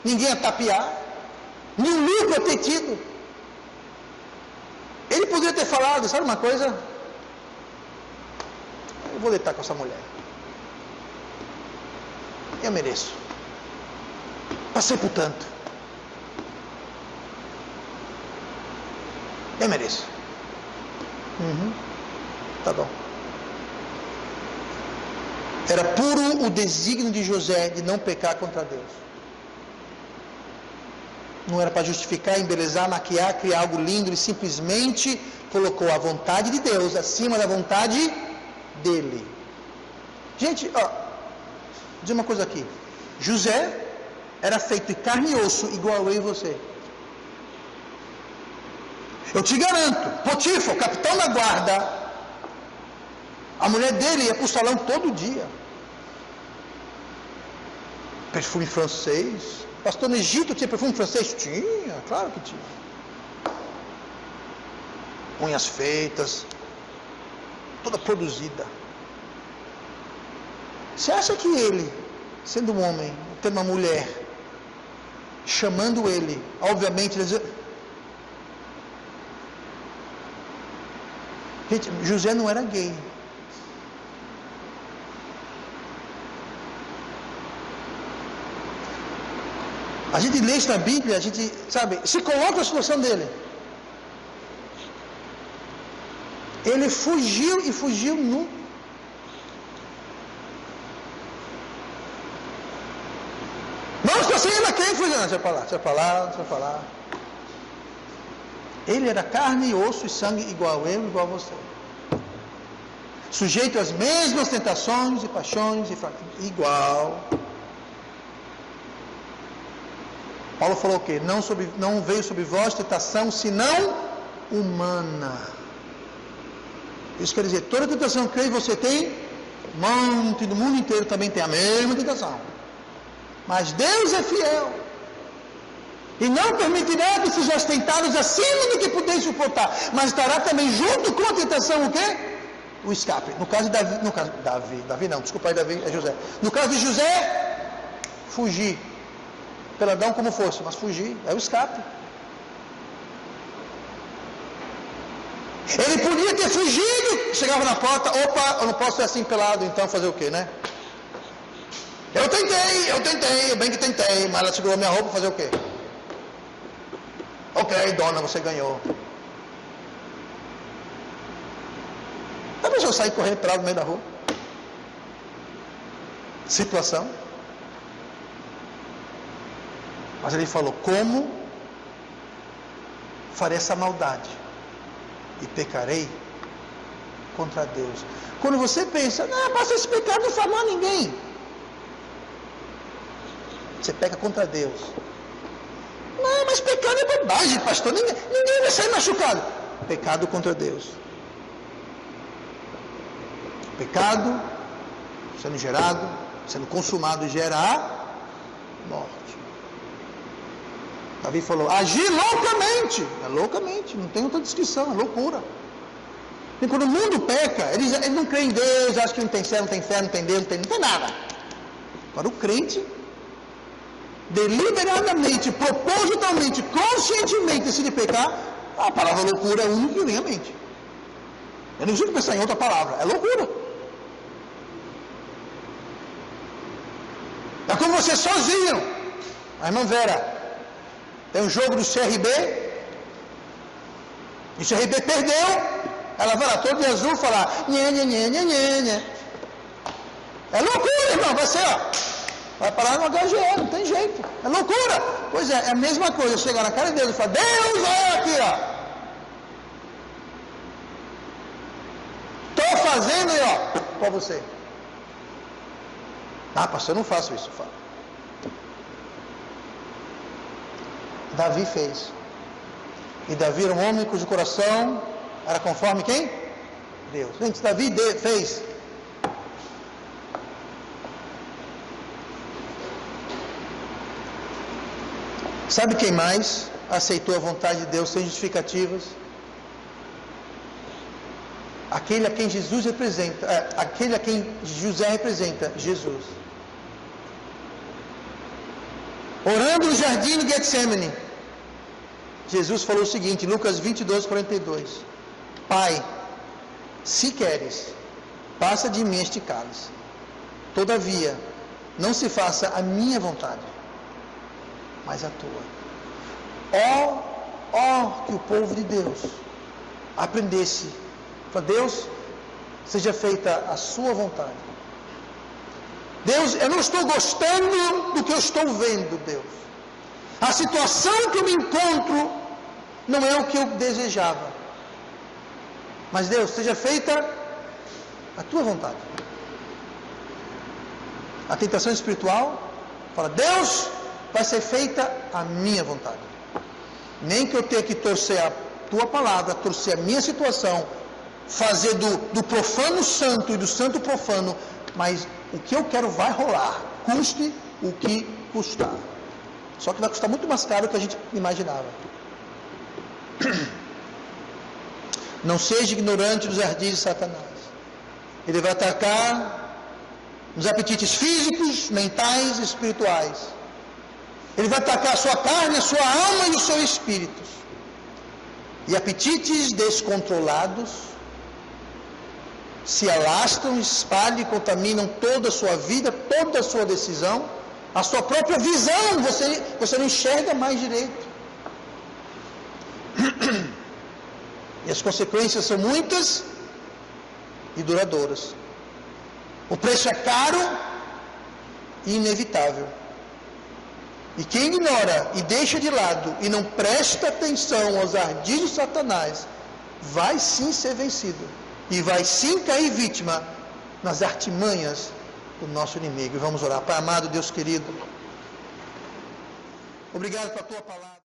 ninguém a tapear, nenhum lucro a ter tido. Ele poderia ter falado, sabe uma coisa? Eu vou deitar com essa mulher. Eu mereço. Passei por tanto. Eu mereço. Tá bom. Era puro o desígnio de José de não pecar contra Deus. Não era para justificar, embelezar, maquiar, criar algo lindo. Ele simplesmente colocou a vontade de Deus acima da vontade dele. Gente, vou dizer uma coisa aqui. José era feito de carne e osso, igual eu e você. Eu te garanto, Potifar, capitão da guarda, a mulher dele ia para o salão todo dia. Perfume francês. Pastor, no Egito tinha perfume francês? Tinha, claro que tinha. Unhas feitas, toda produzida. Você acha que ele, sendo um homem, tendo uma mulher, chamando ele, obviamente, ele diz... Gente, José não era gay. A gente lê isso na Bíblia, a gente, sabe, se coloca a situação dele. Ele fugiu e fugiu nu. Satanás, vai para lá. Ele era carne e osso e sangue igual eu, igual a você. Sujeito às mesmas tentações e paixões e fraquezas, igual. Paulo falou o quê? Não veio sobre vós tentação, senão humana. Isso quer dizer, toda tentação que você tem, monte do mundo inteiro também tem a mesma tentação. Mas Deus é fiel. E não permitirá que sejais tentados acima do que podeis suportar. Mas estará também junto com a tentação o quê? O escape. No caso de Davi não, desculpa aí, Davi, é José. No caso de José, fugir. Peladão como fosse, mas fugir, é o escape. Ele podia ter fugido, chegava na porta, opa, eu não posso ser assim pelado, então fazer o quê, né? Eu bem que tentei, mas ela segurou minha roupa, fazer o quê? Ok, dona, você ganhou. A pessoa sair correndo pelado no meio da rua. Situação. Mas ele falou, como farei essa maldade? E pecarei contra Deus. Quando você pensa, não, basta esse pecado não faz mal a ninguém. Você peca contra Deus. Não, mas pecado é bobagem, pastor. Ninguém vai sair machucado. Pecado contra Deus. Pecado sendo gerado, sendo consumado, gera a morte. Davi falou, agir loucamente. É loucamente, não tem outra descrição, é loucura. E quando o mundo peca, ele não crê em Deus, acha que não tem céu, não tem fé, não tem Deus, não tem nada. Para o crente, deliberadamente, propositalmente, conscientemente decide pecar, a palavra loucura é a única que vem à mente. Eu não preciso pensar em outra palavra, é loucura. É como você sozinho. A irmã Vera, tem um jogo do CRB, e o CRB perdeu, ela vai lá todo de azul falar, nhê. É loucura, irmão, vai ser, ó, vai parar no HGE, não tem jeito, é loucura. Pois é a mesma coisa, chega na cara de Deus e fala, Deus, olha aqui, ó, estou fazendo aí, ó, para você. Ah, pastor, eu não faço isso, fala. Davi fez. E Davi era um homem cujo coração era conforme quem? Deus. Gente, Davi fez. Sabe quem mais aceitou a vontade de Deus sem justificativas? Aquele a quem Jesus representa, aquele a quem José representa, Jesus. Orando no jardim de Getsemane, Jesus falou o seguinte, Lucas 22, 42. Pai, se queres, passa de mim este cálice. Todavia, não se faça a minha vontade, mas a tua. Ó, que o povo de Deus aprendesse. Para Deus, seja feita a sua vontade. Deus, eu não estou gostando do que eu estou vendo, Deus. A situação que eu me encontro não é o que eu desejava. Mas Deus, seja feita a tua vontade. A tentação espiritual fala, Deus, vai ser feita a minha vontade. Nem que eu tenha que torcer a tua palavra, torcer a minha situação, fazer do profano santo e do santo profano, mas o que eu quero vai rolar, custe o que custar. Só que vai custar muito mais caro do que a gente imaginava. Não seja ignorante dos ardis de Satanás. Ele vai atacar nos apetites físicos, mentais e espirituais. Ele vai atacar a sua carne, a sua alma e o seu espírito. E apetites descontrolados se alastram, espalham e contaminam toda a sua vida, toda a sua decisão, a sua própria visão, você não enxerga mais direito. E as consequências são muitas e duradouras. O preço é caro e inevitável. E quem ignora e deixa de lado e não presta atenção aos ardis de Satanás, vai sim ser vencido. E vai sim cair vítima nas artimanhas do nosso inimigo. E vamos orar. Pai amado, Deus querido, obrigado pela tua palavra.